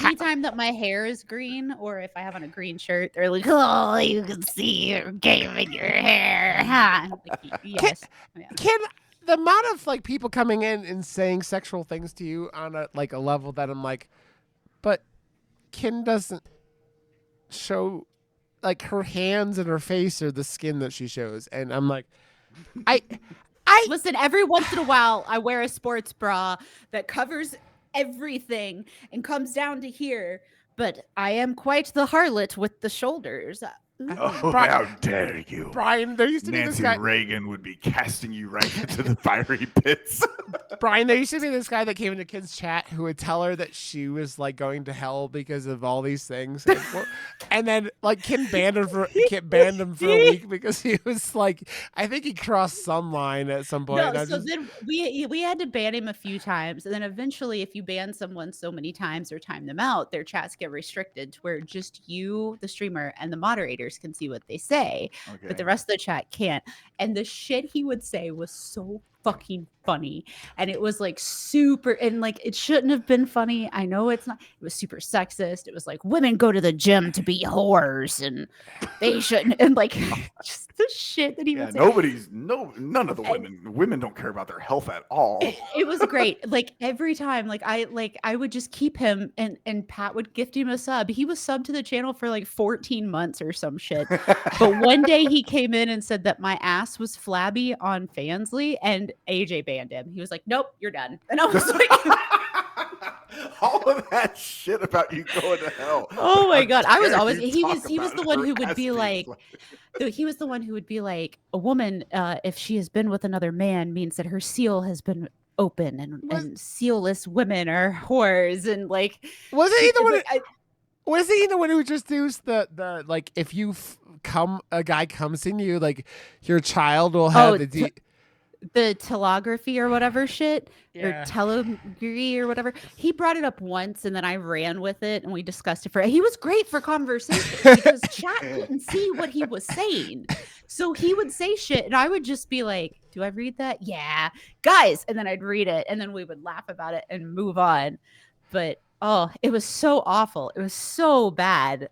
Anytime that my hair is green, or if I have on a green shirt, they're like, oh, you can see your game in your hair. I'm like, yes. Yeah. Ken, the amount of like people coming in and saying sexual things to you on a level that I'm like, but Ken doesn't show like her hands and her face or the skin that she shows, and I'm like, I Listen, every once in a while, I wear a sports bra that covers everything and comes down to here, but I am quite the harlot with the shoulders. Oh, Brian- how dare you! Brian, there used to be this Nancy guy. Reagan would be casting you right into the fiery pits. Brian, there used to be this guy that came into Ken's chat who would tell her that she was like going to hell because of all these things, and then like Ken banned him for a week because he was like, I think he crossed some line at some point. No, and I so just- then we had to ban him a few times, and then eventually, if you ban someone so many times or time them out, their chats get restricted to where just you, the streamer, and the moderators can see what they say, but the rest of the chat can't. And the shit he would say was so fucking funny, and it was like super, and like it shouldn't have been funny. I know it's not. It was super sexist. It was like women go to the gym to be whores, and they shouldn't. And like just the shit that he Yeah, would say. none of the women don't care about their health at all. It was great. Like every time, I would just keep him, and Pat would gift him a sub. He was subbed to the channel for like 14 months or some shit. But one day he came in and said that my ass was flabby on Fansly, and AJ banned him. He was like, "Nope, you're done." And I was like, All of that shit about you going to hell. "Oh my How god!" I was dare always you he talk was the about one her who would ass be being like. flat. He was the one who would be like, a woman, if she has been with another man, means that her seal has been open, and sealless women are whores, and like wasn't he the one? like, Was he the one who just used the like if you a guy comes in you, like your child will have Oh, the the telegraphy or whatever shit Yeah. or telegraphy or whatever. He brought it up once and then I ran with it and we discussed it for he was great for conversation because chat couldn't see what he was saying. So he would say shit and I would just be like, do I read that? Yeah. Guys, and then I'd read it and then we would laugh about it and move on. But oh, it was so awful. It was so bad.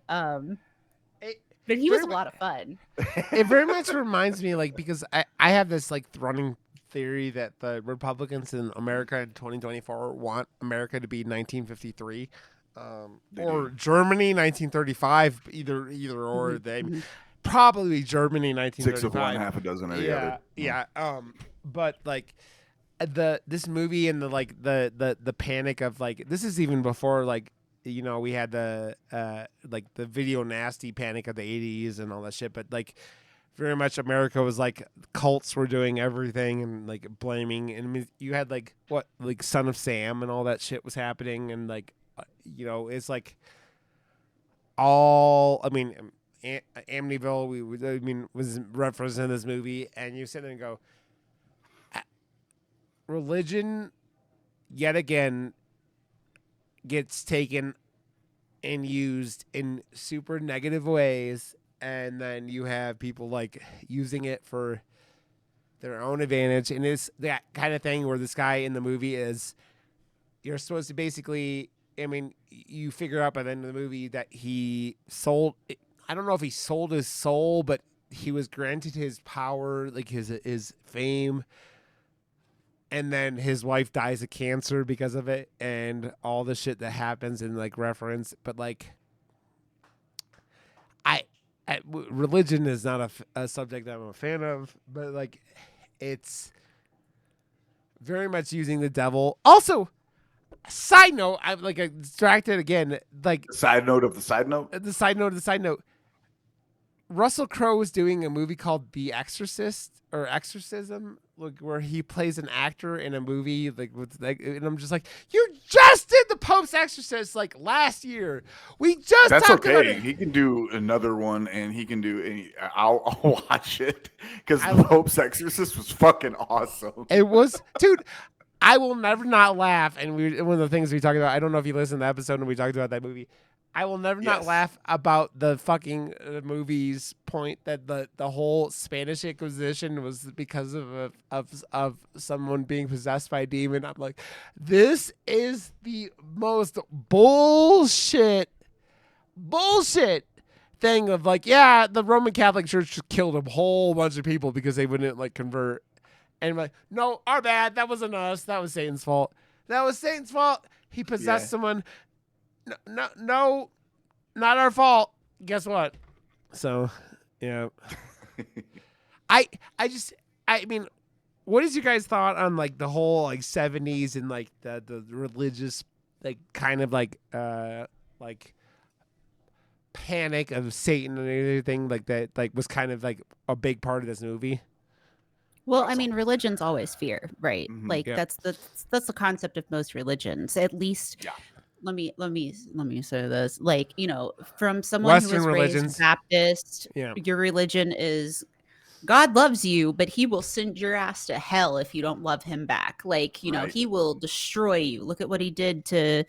But he was a lot of fun. It very much reminds me, like, because I have this like running theory that the Republicans in America in 2024 want America to be 1953, or Germany 1935, either or. They probably Germany 1935. 6 of one, half a dozen of the other. Yeah. But like this movie and the panic of like this is even before like. You know, we had the like the video nasty panic of the 80s and all that shit, but like very much America was like cults were doing everything and like blaming, and I mean, you had like what like Son of Sam and all that shit was happening, and like you know, it's like all I mean Amityville was referenced in this movie, and you sit there and go, religion yet again gets taken and used in super negative ways, and then you have people like using it for their own advantage, and it's that kind of thing where this guy in the movie is you're supposed to basically you figure out by the end of the movie that he sold I don't know if he sold his soul, but he was granted his power, like his fame, and then his wife dies of cancer because of it, and all the shit that happens in like reference. But like, religion is not a subject that I'm a fan of, but like, it's very much using the devil. Also, side note, I'm like distracted again. Like Side note of the side note. the side note of the side note. Russell Crowe was doing a movie called The Exorcist or Exorcism, like where he plays an actor in a movie, like with like, and I'm just like, you just did the Pope's Exorcist like last year. We just That's talked about okay. it. He can do another one, and he can do any. I'll watch it because the Pope's Exorcist was fucking awesome. It was, dude. I will never not laugh. And one of the things we talked about. I don't know if you listened to the episode and we talked about that movie. I will never not laugh about the fucking movie's point that the whole Spanish Inquisition was because of someone being possessed by a demon. I'm like, this is the most bullshit thing of like, yeah, the Roman Catholic Church killed a whole bunch of people because they wouldn't like convert. And I'm like, no, our bad. That wasn't us. That was Satan's fault. That was Satan's fault. He possessed someone. No, not our fault. Guess what? So, yeah. I mean, what is your guys' thought on like the whole like 70s and like the religious like kind of like panic of Satan and everything like that like was kind of like a big part of this movie? Well, I mean, religion's always fear, right? Mhm. Like that's the concept of most religions. At least let me say this. Like, you know, from someone Western who was religions. raised Baptist, your religion is God loves you, but he will send your ass to hell if you don't love him back. Like, you know, he will destroy you. Look at what he did to,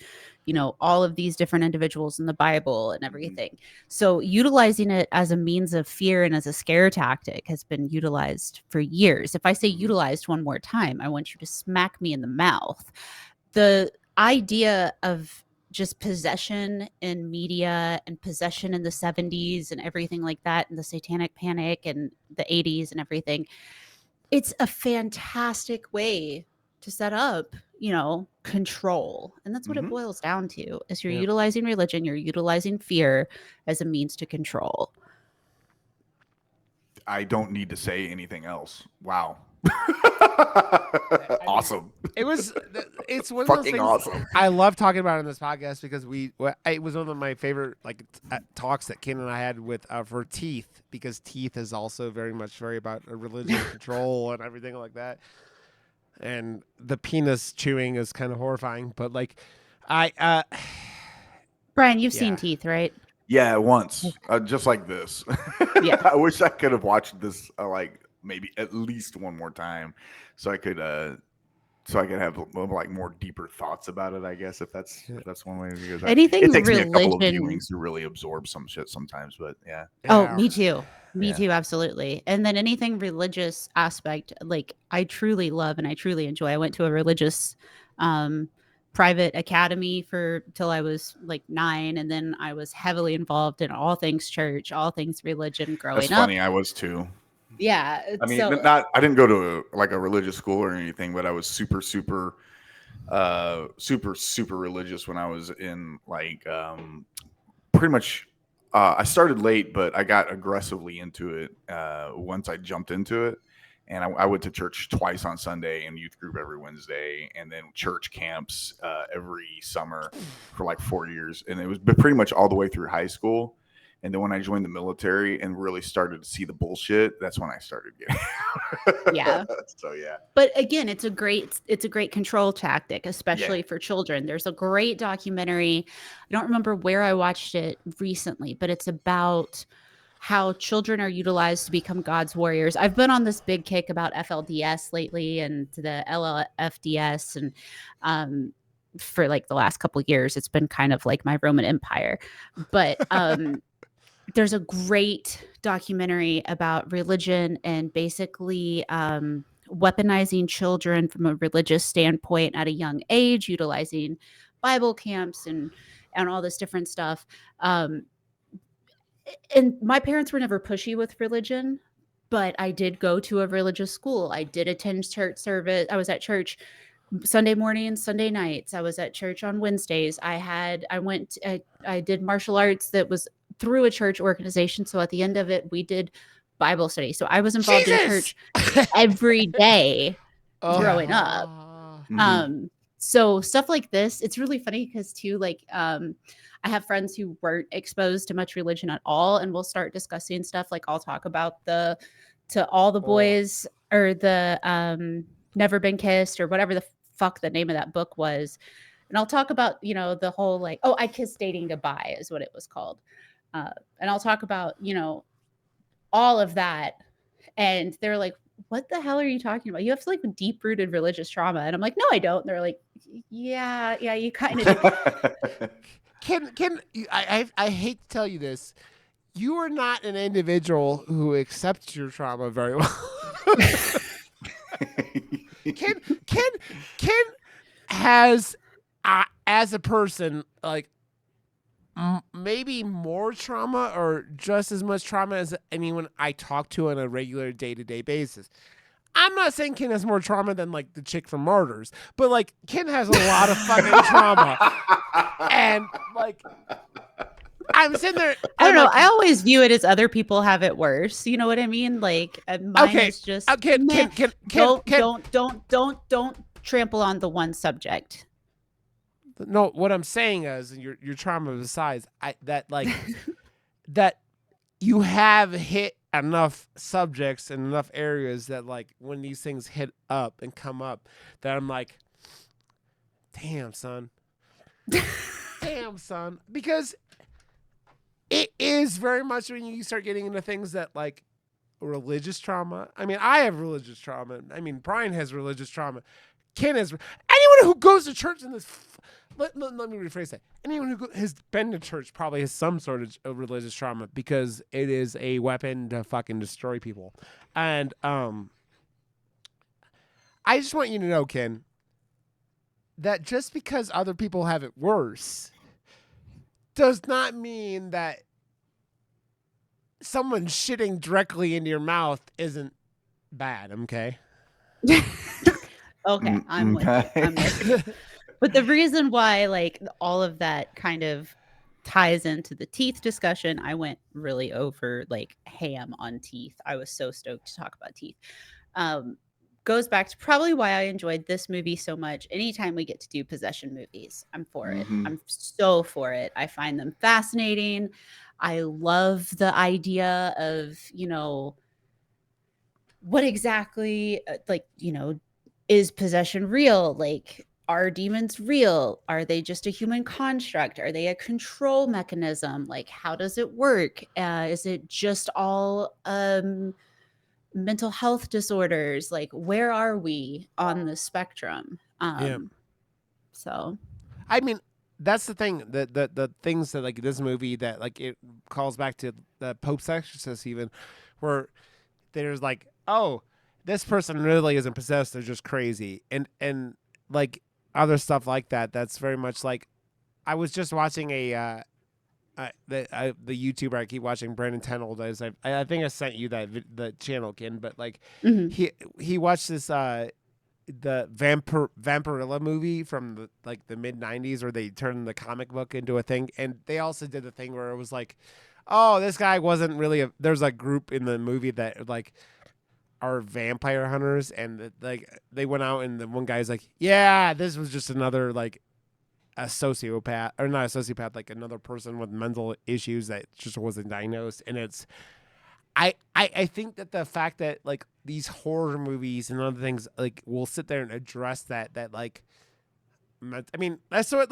you know, all of these different individuals in the Bible and everything. So utilizing it as a means of fear and as a scare tactic has been utilized for years. If I say utilized one more time, I want you to smack me in the mouth. The idea of just possession in media and possession in the 70s and everything like that, and the satanic panic and the 80s and everything, it's a fantastic way to set up, you know, control. And that's what it boils down to, is you're utilizing religion, you're utilizing fear as a means to control. I don't need to say anything else. Wow. Awesome. It's one of those Fucking things awesome. I love talking about on this podcast because it was one of my favorite like talks that Ken and I had with for Teeth, because Teeth is also very about religion control and everything like that. And the penis chewing is kind of horrifying, but like Brian, you've seen Teeth, right? Yeah, once, just like this. Yeah. I wish I could have watched this like maybe at least one more time, so I could have like more deeper thoughts about it. I guess if that's one way, because it Anything takes me a couple of religion. viewings to really absorb some shit sometimes. But yeah, Oh, Yeah. me too. Me Yeah. too, absolutely. And then anything religious aspect, like I truly love and I truly enjoy. I went to a religious um private academy for till I was like 9, and then I was heavily involved in all things church, all things religion that's growing up. funny. I was too. Yeah, I mean, so I didn't go to like a religious school or anything, but I was super super religious when I was in like pretty much I started late, but I got aggressively into it once I jumped into it. And I went to church twice on Sunday and youth group every Wednesday, and then church camps every summer for like 4 years. And it was pretty much all the way through high school. And then when I joined the military and really started to see the bullshit, that's when I started getting out. yeah. So yeah. But again, it's a great control tactic, especially for children. There's a great documentary. I don't remember where I watched it recently, but it's about how children are utilized to become God's warriors. I've been on this big kick about FLDS lately and the LLFDS, and for like the last couple of years, it's been kind of like my Roman Empire. But there's a great documentary about religion and basically weaponizing children from a religious standpoint at a young age, utilizing Bible camps and all this different stuff. And my parents were never pushy with religion, but I did go to a religious school. I did attend church service. I was at church Sunday mornings, Sunday nights. I was at church on Wednesdays. I did martial arts that was through a church organization. So at the end of it, we did Bible study. So I was involved in church every day growing up. Mhm. So stuff like this, it's really funny because too, like, I have friends who weren't exposed to much religion at all, and we'll start discussing stuff like I'll talk about To All the Boys or the Never Been Kissed or whatever the fuck the name of that book was. And I'll talk about, the whole like, I Kissed Dating Goodbye is what it was called. And I'll talk about, all of that. And they're like, what the hell are you talking about? You have like deep rooted religious trauma. And I'm like, no, I don't. And they're like, yeah, you kind of do. I hate to tell you this, you are not an individual who accepts your trauma very well. Ken has, as a person, like maybe more trauma or just as much trauma as anyone I talk to on a regular day-to-day basis. I'm not saying Ken has more trauma than like the chick from Martyrs, but like Ken has a lot of fucking trauma. And like I'm sitting there. I don't know. Like, I always view it as other people have it worse. You know what I mean? Like mine is just Ken, don't trample on the one subject. No, what I'm saying is, your trauma besides that you have hit enough subjects and enough areas that like when these things hit up and come up, that I'm like, damn son, because it is very much when you start getting into things that like religious trauma. I mean, I have religious trauma. I mean, Brian has religious trauma. Ken has. Anyone who goes to church in this. Let me rephrase that. Anyone who has been to church probably has some sort of religious trauma because it is a weapon to fucking destroy people. And I just want you to know, Ken, that just because other people have it worse does not mean that someone shitting directly into your mouth isn't bad, okay? Okay, I'm with you. But the reason why like all of that kind of ties into the teeth discussion, I went really over like ham on teeth. I was so stoked to talk about teeth. Goes back to probably why I enjoyed this movie so much. Anytime we get to do possession movies, I'm for it. I'm so for it. I find them fascinating. I love the idea of, what exactly is possession real? Like, are demons real? Are they just a human construct? Are they a control mechanism? Like, how does it work? Is it just all mental health disorders. Like, where are we on the spectrum? So I mean, that's the thing. The things that like this movie that like it calls back to the Pope's Exorcist, even where there's like, oh, this person really isn't possessed; they're just crazy, and like other stuff like that. That's very much like I was just watching the YouTuber I keep watching, Brandon Tenold. I think I sent you the channel, Ken, but like mhm. he watched this the Vampirilla movie from the mid 90s where they turned the comic book into a thing, and they also did the thing where it was like, oh, this guy wasn't really there's a group in the movie that like are vampire hunters, and like they went out and the one guy's like, yeah, this was just another like a sociopath, or not a sociopath, like another person with mental issues that just wasn't diagnosed. And it's I think that the fact that like these horror movies and other things like will sit there and address that like I mean that's what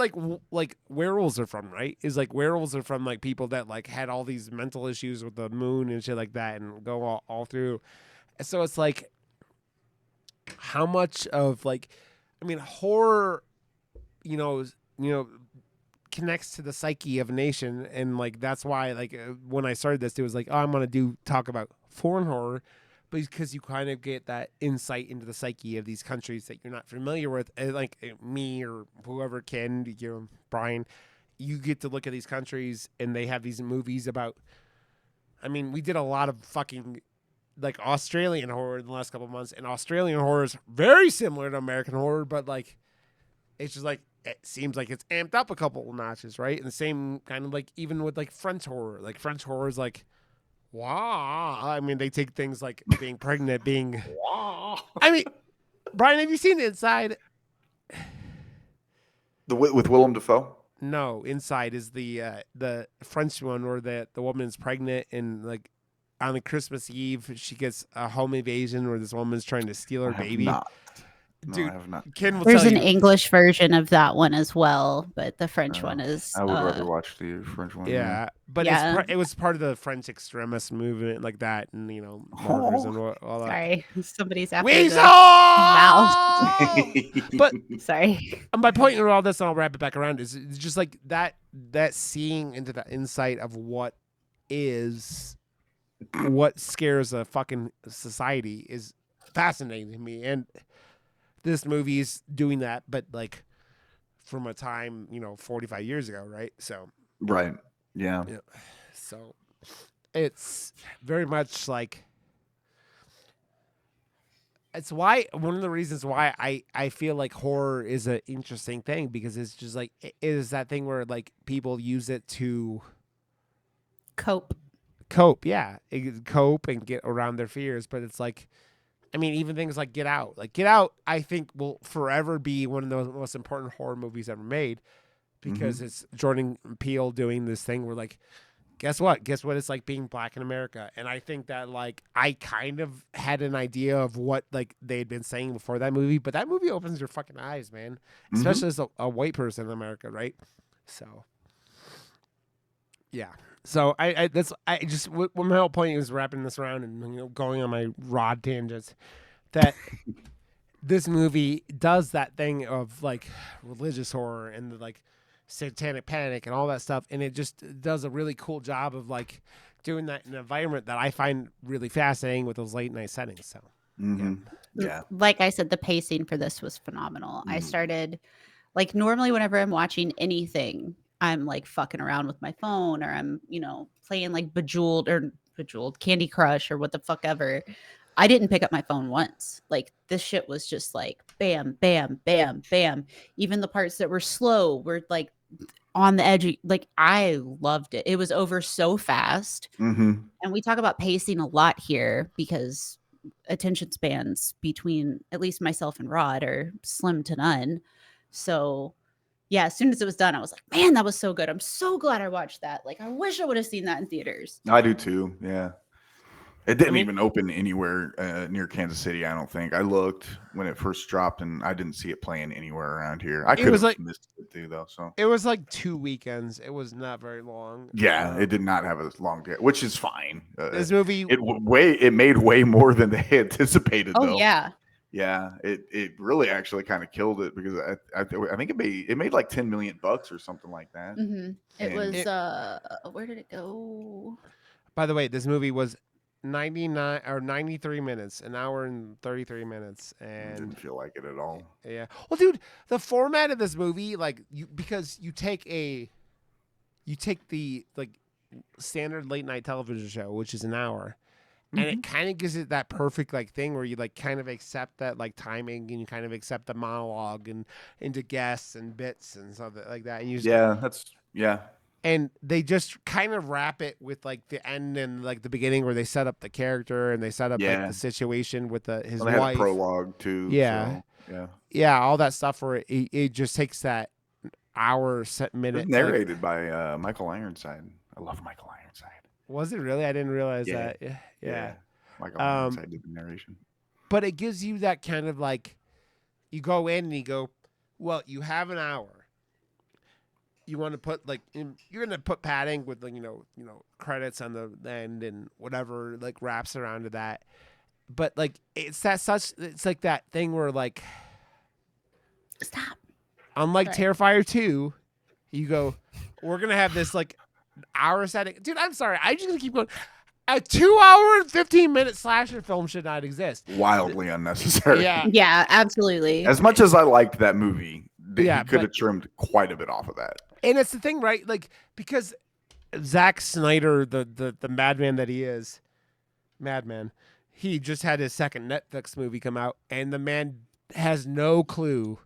like werewolves are from, right? Is like werewolves are from like people that like had all these mental issues with the moon and shit like that and go all through. So it's like how much of like I mean horror you know connects to the psyche of a nation, and like that's why like when I started this it was like, oh, I'm gonna talk about foreign horror, but because you kind of get that insight into the psyche of these countries that you're not familiar with, like me or whoever can, Brian, you get to look at these countries and they have these movies about, I mean, we did a lot of fucking like Australian horror in the last couple of months, and Australian horror is very similar to American horror, but like it's just like it seems like it's amped up a couple of notches, right? And the same kind of like even with like French horror. Like French horror is like, wow. I mean, they take things like being pregnant, being. I mean, Brian, have you seen Inside? With Willem Dafoe? No, Inside is the French one where the woman's pregnant and like on the Christmas Eve she gets a home invasion where this woman's trying to steal her baby. Not. Dude, No, I have not. Ken will There's tell an you. English version of that one as well, but the French one is. I would rather watch the French one. Yeah, but Yeah. it was part of the French extremist movement like that, and murders and all that. Sorry, somebody's after Weasel! the But Sorry. my point in all this, and I'll wrap it back around, is it's just like that seeing into the insight of what scares a fucking society is fascinating to me, and this movie is doing that, but like from a time 45 years ago, right? So Right. Yeah. so it's very much like it's why one of the reasons why I feel like horror is an interesting thing, because it's just like it is that thing where like people use it to Cope. cope and get around their fears. But it's like, I mean, even things like Get Out, I think will forever be one of the most important horror movies ever made, because it's Jordan Peele doing this thing where like, guess what it's like being black in America. And I think that like I kind of had an idea of what like they had been saying before that movie, but that movie opens your fucking eyes, man, especially as a white person in America, right? So yeah. So my whole point is wrapping this around and going on my rod tangents, that this movie does that thing of like religious horror and the like satanic panic and all that stuff, and it just does a really cool job of like doing that in an environment that I find really fascinating with those late night settings. So Yeah. Like I said, the pacing for this was phenomenal. I started, like, normally whenever I'm watching anything, I'm like fucking around with my phone, or I'm, playing like Bejeweled Candy Crush or what the fuck ever. I didn't pick up my phone once. Like, this shit was just like bam, bam, bam, bam. Even the parts that were slow were like on the edge. Like, I loved it. It was over so fast. And we talk about pacing a lot here because attention spans between at least myself and Rod are slim to none. So yeah, as soon as it was done, I was like, man, that was so good. I'm so glad I watched that. Like, I wish I would have seen that in theaters. I do too. Yeah. It didn't mean- even open anywhere near Kansas City. I don't think. I looked when it first dropped, and I didn't see it playing anywhere around here. I could was have like- missed it too, though. So It was like 2 weekends. It was not very long. yeah, it did not have a long day, which is fine. This movie, It made way more than they anticipated. Oh though. yeah. Yeah, it really actually kind of killed it because I think it made like $10 million or something like that. hmm It And was it- where did it go? by the way, this movie was 99 or 93 minutes, an hour and 33 minutes, It and didn't feel like it at all. yeah. Well, dude, the format of this movie, like because you take the like standard late night television show, which is an hour, and it kind of gives it that perfect like thing where you like kind of accept that like timing, and you kind of accept the monologue and into guests and bits and something like that, and you just, Yeah. and they just kind of wrap it with like the end and like the beginning where they set up the character and they set up like Yeah. the situation with his Well, they had wife. a prologue too. Yeah. so, yeah. Yeah, all that stuff where it just takes that hour It minute. was narrated by Michael Ironside. I love Michael Ironside. Was it really? I didn't realize Yeah. that. Yeah. Michael Um, Ironside did the narration. But it gives you that kind of like, you go in and you go, well, you have an hour. You want to put like you're gonna put padding with like you know credits on the end and whatever like wraps around to that. But like it's like that thing where like Stop. unlike Right. Terrifier 2, you go, we're gonna have this like hour setting. Dude, I'm sorry, I'm just gonna keep going. A 2 hour and 15-minute slasher film should not exist. Wildly unnecessary. Yeah. Yeah, absolutely. As much as I liked that movie, Yeah, he could but- have trimmed quite a bit off of that. And it's the thing, right? Like, because Zack Snyder, the madman that he is, madman, he just had his second Netflix movie come out, and the man has no clue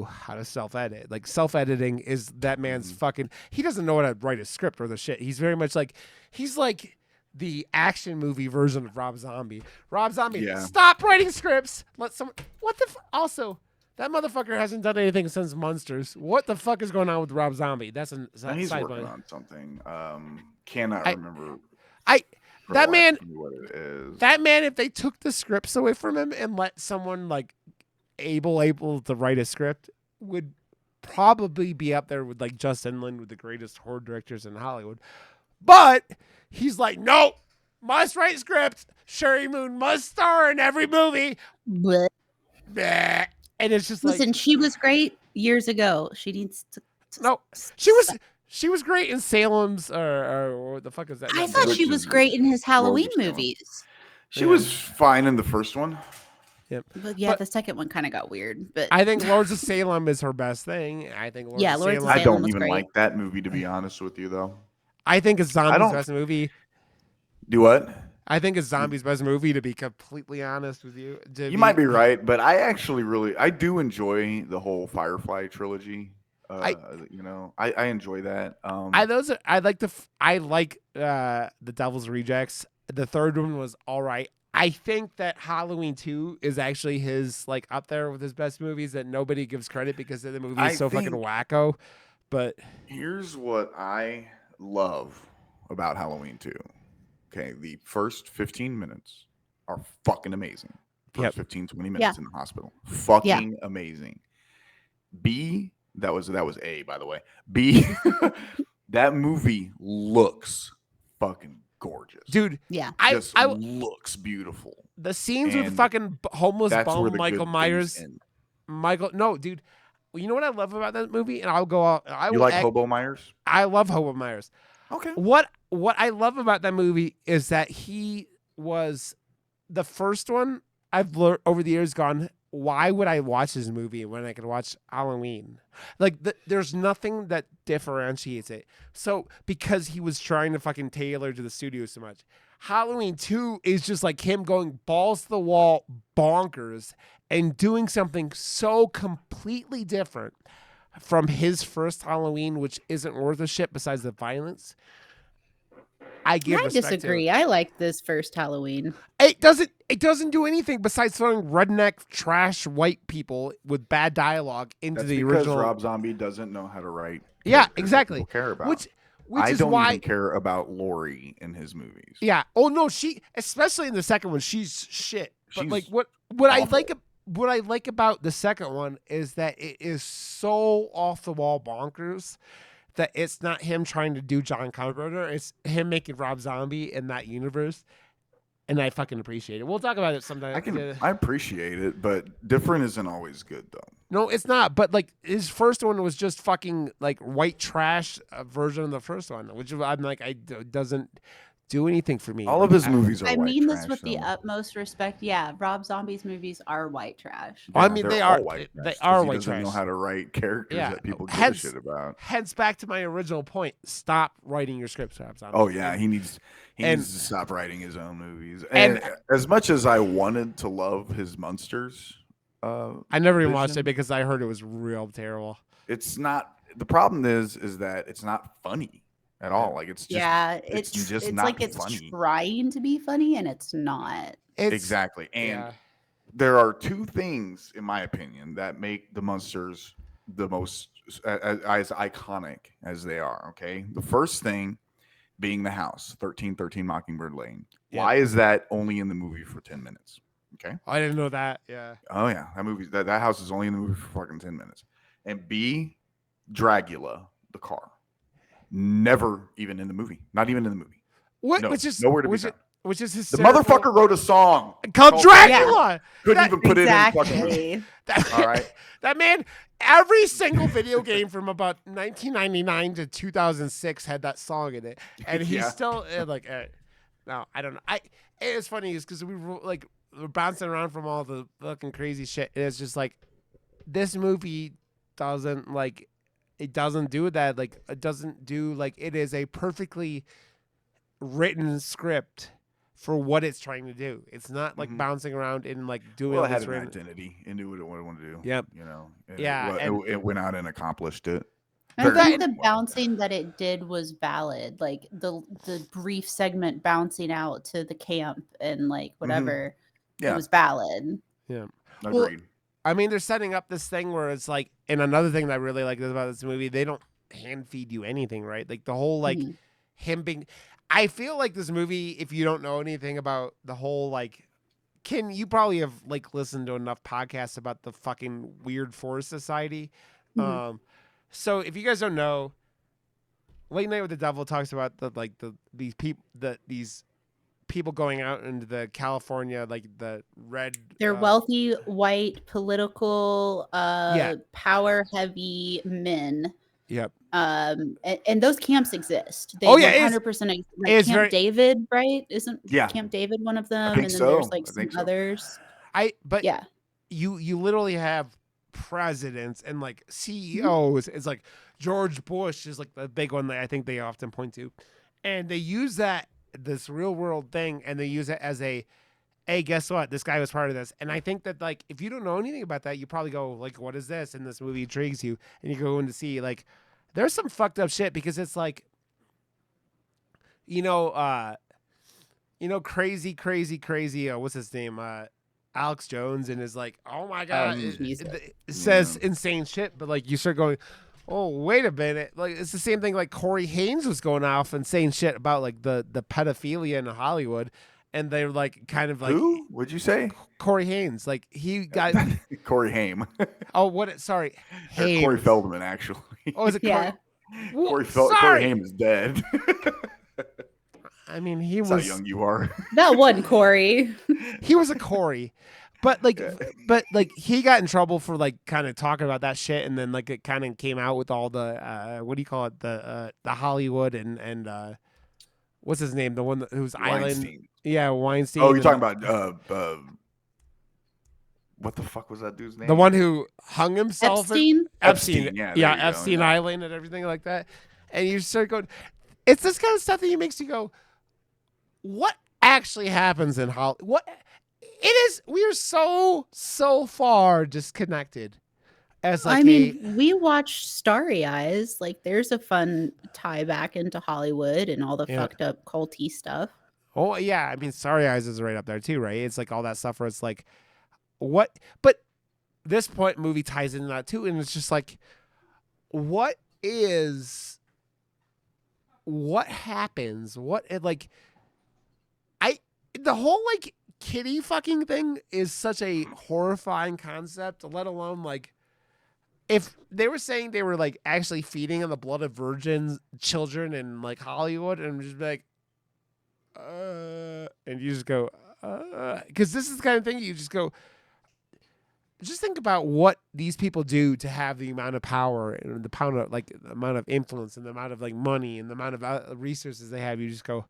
how to self-edit. Like, self-editing is that man's fucking, he doesn't know how to write a script or the shit. He's very much like, he's like the action movie version of Rob Zombie. Rob Zombie, Yeah. stop writing scripts. Let someone, also, that motherfucker hasn't done anything since Monsters. What the fuck is going on with Rob Zombie? That's a He's side working one. on something. Cannot I- remember. I for that the life man- of me what it is. that man, if they took the scripts away from him and let someone like able to write a script, would probably be up there with like Justin Lin with the greatest horror directors in Hollywood. But he's like, no, must write scripts. Sherry Moon must star in every movie. Blech. Bleh. And it's just like, Listen, she was great years ago. She needs to. no, she was great in Salem's or what the fuck is that? I movie? thought Which she was is great in his Halloween Rose Stone. movies. She was fine in the first one. But yeah, But- the second one kind of got weird. But I think Lords of Salem is her best thing. I think Lords Yeah, of Lords of Salem. I Salem don't was even great. like that movie, to be honest with you, though. I think it's Zombie's don't- best movie. Do what? I think it's Zombie's best movie, to be completely honest with you. You might be right, but I actually I do enjoy the whole Firefly trilogy. I enjoy that. I like the Devil's Rejects. The third one was all right. I think that Halloween 2 is actually his like up there with his best movies that nobody gives credit because the movie is I so fucking think- wacko. But Here's what I love about Halloween 2. Okay, the first 15 minutes are fucking amazing. First Yep. 15, 20 minutes Yeah. in the hospital. Fucking amazing. B, that was A, by the way. B, that movie looks fucking gorgeous. dude, yeah, Just looks beautiful. the scenes with And fucking homeless That's where bum the Michael good things Myers. end. No, dude. You know what I love about that movie? And I'll go out. You like Hobo Myers? I love Hobo Myers. Okay. What I love about that movie is that he was the first one I've learned over the years gone, why would I watch this movie when I could watch Halloween? Like there's nothing that differentiates it. So because he was trying to fucking tailor to the studio so much. Halloween 2 is just like him going balls to the wall bonkers and doing something so completely different from his first Halloween, which isn't worth a shit besides the violence. I give I respect to it. disagree. I like this first Halloween. It doesn't do anything besides throwing redneck trash white people with bad dialogue into That's the because original. Rob Zombie doesn't know how to write. Yeah, characters that exactly. people care about. which I is don't why. even care about Lori in his movies. Yeah. Oh no, she especially in the second one, she's shit. But She's like what I awful. what I like about the second one is that it is so off the wall bonkers that it's not him trying to do John Carpenter, it's him making Rob Zombie in that universe. And I fucking appreciate it. We'll talk about it sometime. I appreciate it, but different isn't always good though. No, it's not. But like his first one was just fucking like white trash version of the first one, which I'm like, doesn't do anything for me. All of his movies are I white mean this trash, with the though. utmost respect. Yeah, Rob Zombie's movies are white trash. I mean, they're they all are- white they trash 'cause are he white doesn't know trash. how to write characters Yeah. that people give Hence- a shit about. Hence, back to my original point: stop writing your scripts, Rob Zombie. Oh yeah, he needs And- to stop writing his own movies. and- And as much as I wanted to love his monsters, I never even watched Vision. it because I heard it was real terrible. it's not. The problem is that it's not funny at all. Like it's just Yeah, it's it's just it's not like it's funny. trying to be funny and it's not. It's, Exactly. And Yeah. there are two things, in my opinion, that make the monsters the most as iconic as they are. Okay. The first thing being the house, 1313 Mockingbird Lane. Yeah. Why is that only in the movie for 10 minutes? Okay. I didn't know that. Yeah. Oh yeah. That house is only in the movie for fucking 10 minutes. And B, Dragula, the car. Never even in the movie. Not even in the movie. What? No, which is nowhere to be which, found. which is The hysterical. motherfucker wrote a song. called called Dracula. Couldn't That- even put it in the fucking movie. Exactly. That, All right. that man, every single video game from about 1999 to 2006 had that song in it, and he's Yeah. still no, I don't know. It's funny is because we're bouncing around from all the fucking crazy shit. And it's just like this movie doesn't like it doesn't do that. Like it doesn't do like it is a perfectly written script for what it's trying to do. It's not like Mhm. bouncing around and like doing Well, all it had this an random- identity. It knew what it wanted to do. Yep. You know. And Yeah, It went out and accomplished it. I Very think well the bouncing that it did was valid. Like the brief segment bouncing out to the camp and like whatever, it Yeah. was valid. Well, Agreed. I mean, they're setting up this thing where it's like, and another thing that I really like about this movie, they don't hand feed you anything, right? Like the whole like Mhm. him being. I feel like this movie, if you don't know anything about the whole like, you probably have like listened to enough podcasts about the fucking weird forest society. Mhm. So if you guys don't know, Late Night with the Devil talks about these people going out into the California, like the red. They're wealthy, white, political, Yeah. power heavy men. Yep. And those camps exist. They Oh, yeah, it is- 100% like it's Camp very- David, right? Isn't Yeah. Camp David one of them? think And then so. there's like I some think so. others. But Yeah. you literally have presidents and like CEOs. It's like George Bush is like the big one that I think they often point to, and they use this real world thing, and they use it as a, hey, guess what? This guy was part of this. And I think that like if you don't know anything about that, you probably go like, what is this? And this movie intrigues you, and you go in to see like there's some fucked up shit because it's like, crazy. What's his name? Alex Jones, and is like, oh my god, it says insane shit, but like you start going, oh wait a minute, like it's the same thing. Like Corey Haim was going off and saying shit about like the pedophilia in Hollywood, and they're like kind of like Who? What'd you say? Corey Haim, like he got Corey Haim. sorry, Or Haim. Corey Feldman, actually. Oh, is it Yeah. Corey? Corey Sorry. Haim is dead. I mean, he That's how was young you are. That one, Corey. he was a Corey. But like, he got in trouble for like kind of talking about that shit, and then like it kind of came out with all the what do you call it, the Hollywood and what's his name, the one who's Island, Weinstein. yeah, Weinstein. Oh, you're and talking about what the fuck was that dude's name? the one who hung himself. Epstein. Epstein, yeah, there you go, Epstein yeah. Island and everything like that. And you start going, it's this kind of stuff that makes you go, what actually happens in Hollywood? What it is? We are so far disconnected. As like I mean, we watched Starry Eyes. Like, there's a fun tie back into Hollywood and all the Yeah. fucked up culty stuff. oh yeah, I mean, Starry Eyes is right up there too, right? It's like all that stuff where it's like, what? But this point movie ties into that too, and it's just like, what is what happens? Like the whole like kitty fucking thing is such a horrifying concept, let alone like if they were saying they were like actually feeding on the blood of virgins children in like Hollywood, and just be like and you just go because this is the kind of thing you just go, just think about what these people do to have the amount of power and the amount of like the amount of influence and the amount of like money and the amount of resources they have. You just go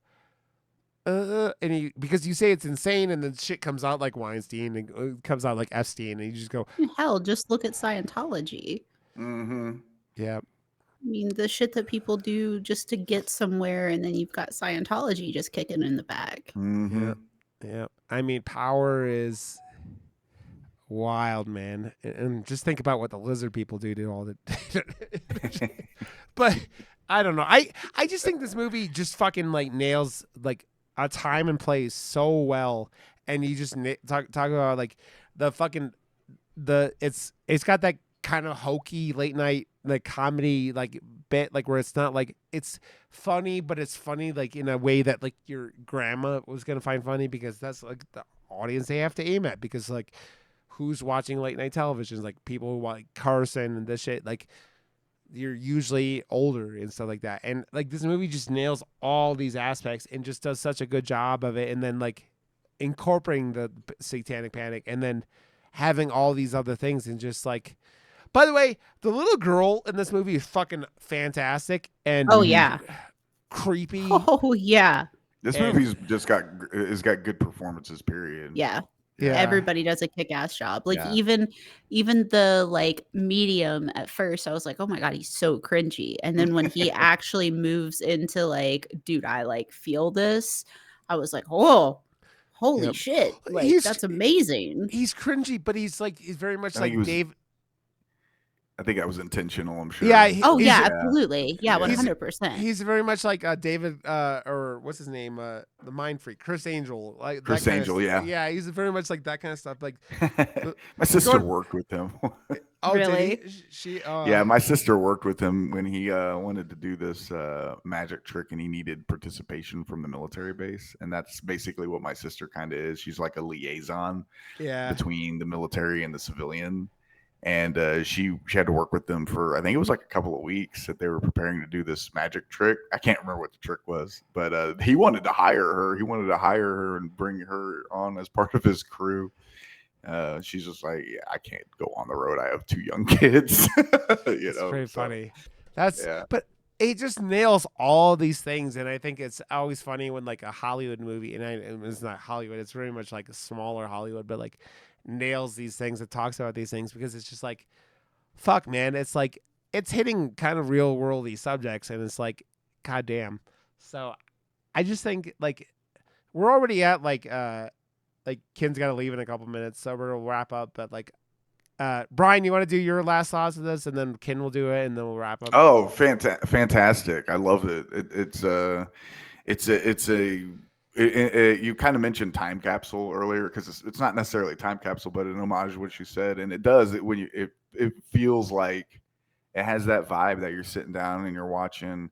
and because you say it's insane, and then shit comes out like Weinstein and comes out like Epstein, and you just go, Hell, just look at Scientology. Mm-hmm. yeah. I mean, the shit that people do just to get somewhere, and then you've got Scientology just kicking in the back. Mm-hmm. Yeah. I mean, power is wild, man. And just think about what the lizard people do to all the but I don't know. I just think this movie just fucking like nails like a time and place so well. And you just talk about like the fucking it's got that kind of hokey late night like comedy like bit, like where it's not like it's funny, but it's funny like in a way that like your grandma was gonna find funny, because that's like the audience they have to aim at, because like who's watching late night television, like people who like Carson and this shit, like you're usually older and stuff like that. And like this movie just nails all these aspects and just does such a good job of it, and then like incorporating the satanic panic and then having all these other things. And just like, by the way, the little girl in this movie is fucking fantastic and Oh yeah. creepy. Oh yeah. This And- movie's just got good performances. Period. Yeah. Yeah. Everybody does a kick-ass job. Like Yeah. even the like medium at first, I was like, oh my God, he's so cringy. And then when he actually moves into like, dude, I like feel this, I was like, oh, holy Yep. shit. Like He's- that's amazing. He's cringy, but he's very much I think like he was- Dave. I think that was intentional. I'm sure. Yeah, Oh he's- yeah, yeah. absolutely. Yeah, He's- 100%. He's very much like David, or what's his name, the Mind Freak, Chris Angel, like that Chris kind of Angel, stuff. yeah. Yeah, he's very much like that kind of stuff. Like, My sister Going- worked with him. oh, Really? did he? She, Yeah, my sister worked with him when he wanted to do this magic trick, and he needed participation from the military base. And that's basically what my sister kind of is. She's like a liaison yeah, between the military and the civilian. And she had to work with them for, I think it was like a couple of weeks that they were preparing to do this magic trick. I can't remember what the trick was, but he wanted to hire her. He wanted to hire her and bring her on as part of his crew. She's just like, yeah, I can't go on the road. I have 2 young kids. it's pretty so, funny. That's yeah. but it just nails all these things, and I think it's always funny when like a Hollywood movie, and it's not Hollywood, it's very much like a smaller Hollywood, but like nails these things, it talks about these things, because it's just like, fuck, man, it's like it's hitting kind of real worldy subjects, and it's like, goddamn. So I just think like we're already at like Ken's got to leave in a couple minutes, so we're gonna wrap up. But like, Brian, you want to do your last thoughts of this, and then Ken will do it, and then we'll wrap up. Oh, fantastic! I love it. You kind of mentioned time capsule earlier, because it's not necessarily a time capsule, but an homage to what you said, and it does it when it feels like it has that vibe that you're sitting down and you're watching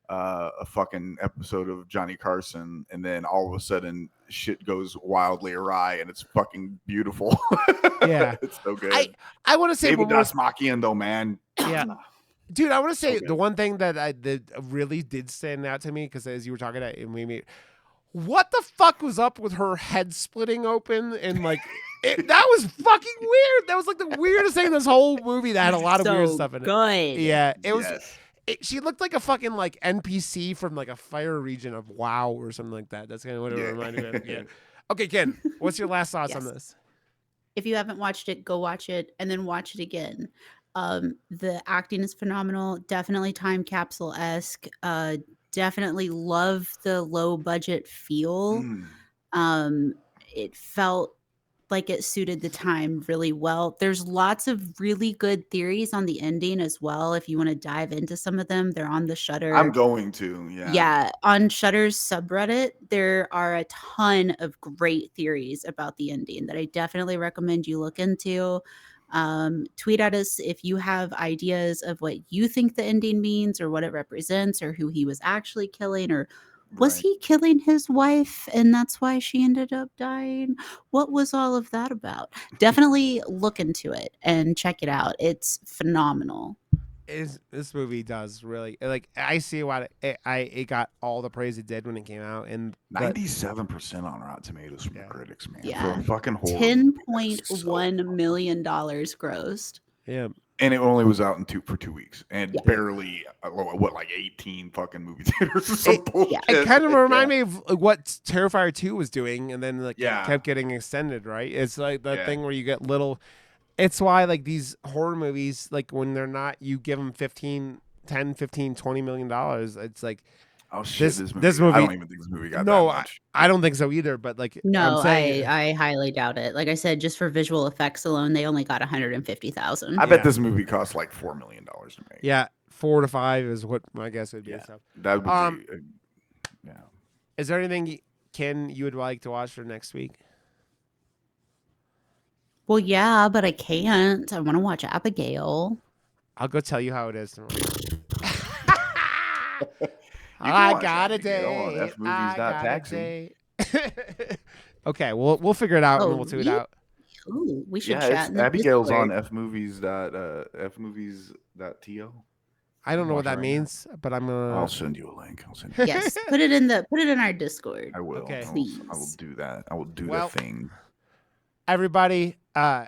a fucking episode of Johnny Carson, and then all of a sudden shit goes wildly awry, and it's fucking beautiful. Yeah. It's so good. I want to say David one more. Dasmakian, though, man. Yeah. Dude, I want to say good. the one thing that really did stand out to me, because as you were talking about, it made me, what the fuck was up with her head splitting open, and like that was fucking weird. That was like the weirdest thing in this whole movie that had a lot of weird So stuff in it. good. Yeah, it was. Yes. She looked like a fucking like NPC from like a fire region of WoW or something like that. That's kind of what it Yeah. reminded me of. Yeah. Okay, Ken, what's your last thoughts on Yes. this? If you haven't watched it, go watch it and then watch it again. The acting is phenomenal. Definitely time capsule esque. Definitely love the low budget feel. Mm. It felt like it suited the time really well. There's lots of really good theories on the ending as well. If you want to dive into some of them, they're on the Shudder. I'm going to, yeah. Yeah, on Shudder's subreddit, there are a ton of great theories about the ending that I definitely recommend you look into. Tweet at us if you have ideas of what you think the ending means or what it represents or who he was actually killing or was Right. he killing his wife and that's why she ended up dying? What was all of that about? Definitely look into it and check it out. It's phenomenal. This movie does really like. I see why it got all the praise it did when it came out, and 97% on Rotten Tomatoes from Yeah. the critics, man. Yeah. For a fucking horror movie, that's so $10.1 million grossed. yeah, and it only was out for 2 weeks and Yeah. barely like 18 fucking movie theaters or some bullshit. it kind of Yeah. reminded me of what Terrifier 2 was doing, and then like Yeah. it kept getting extended. Right? It's like the Yeah. thing where you get little. It's why like these horror movies, like when they're not, you give them 10, 15, $20 million. It's like Oh shit! this This movie. I don't even think this movie got no, that much. I don't think so either. But like No, I'm saying, I highly doubt it. Like I said, just for visual effects alone, they only got 150,000. I Yeah. bet this movie cost like $4 million to make. yeah, 4 to 5 is what my guess would be. Yeah. So. That would be. Yeah. Is there anything, Ken, you would like to watch for next week? Well, yeah, but I can't. I want to watch Abigail. I'll go tell you how it is tomorrow. can I watch got a Abigail on date. F Movies I Not got a Taxi. date. Okay, we'll figure it out and Oh, we'll tweet really? out. Ooh, we should Yeah, chat. in the Abigail's Discord. on fmovies.to. I don't know what Watch that right now. means, but I'm gonna. I'll send you a link. I'll send you. Yes, put it in our Discord. I will. Okay. I will Please. do that. I will do Well, the thing. Everybody, go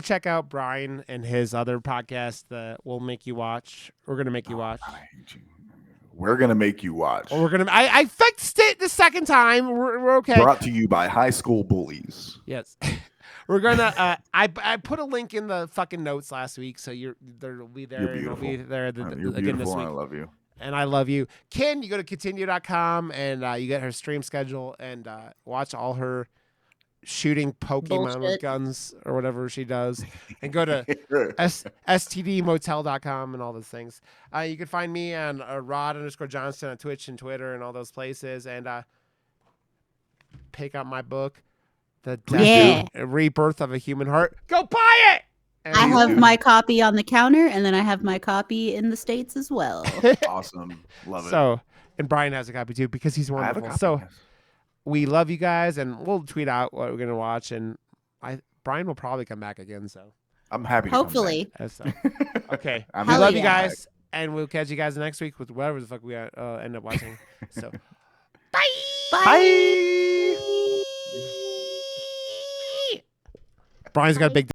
check out Brian and his other podcast, the We'll Make You Watch. We're gonna make you watch. I hate you. We're gonna make you watch. Or we're gonna. I fixed it the second time. We're okay. Brought to you by High School Bullies. Yes. We're gonna. I put a link in the fucking notes last week, so there'll be there. You're and I'll be beautiful. there You're again this beautiful. week. And I love you. And I love you, Ken. You go to continue.com and you get her stream schedule and watch all her shooting Pokemon with Bullshit. guns or whatever she does, and go to stdmotel.com and all those things. You can find me on Rod_Johnston on Twitch and Twitter and all those places, and pick up my book, The Death Yeah. and Rebirth of a Human Heart. Go buy it. And I Please have do. my copy on the counter, and then I have my copy in the States as well. Awesome. Love it. So, and Brian has a copy too because he's I have a wonderful. copy, So. yes. We love you guys, and we'll tweet out what we're gonna watch. And Brian will probably come back again. So, I'm happy to come Hopefully. so okay, I'm we Hell love you yeah. guys, and we'll catch you guys next week with whatever the fuck we end up watching. So, Bye. Brian's got a big.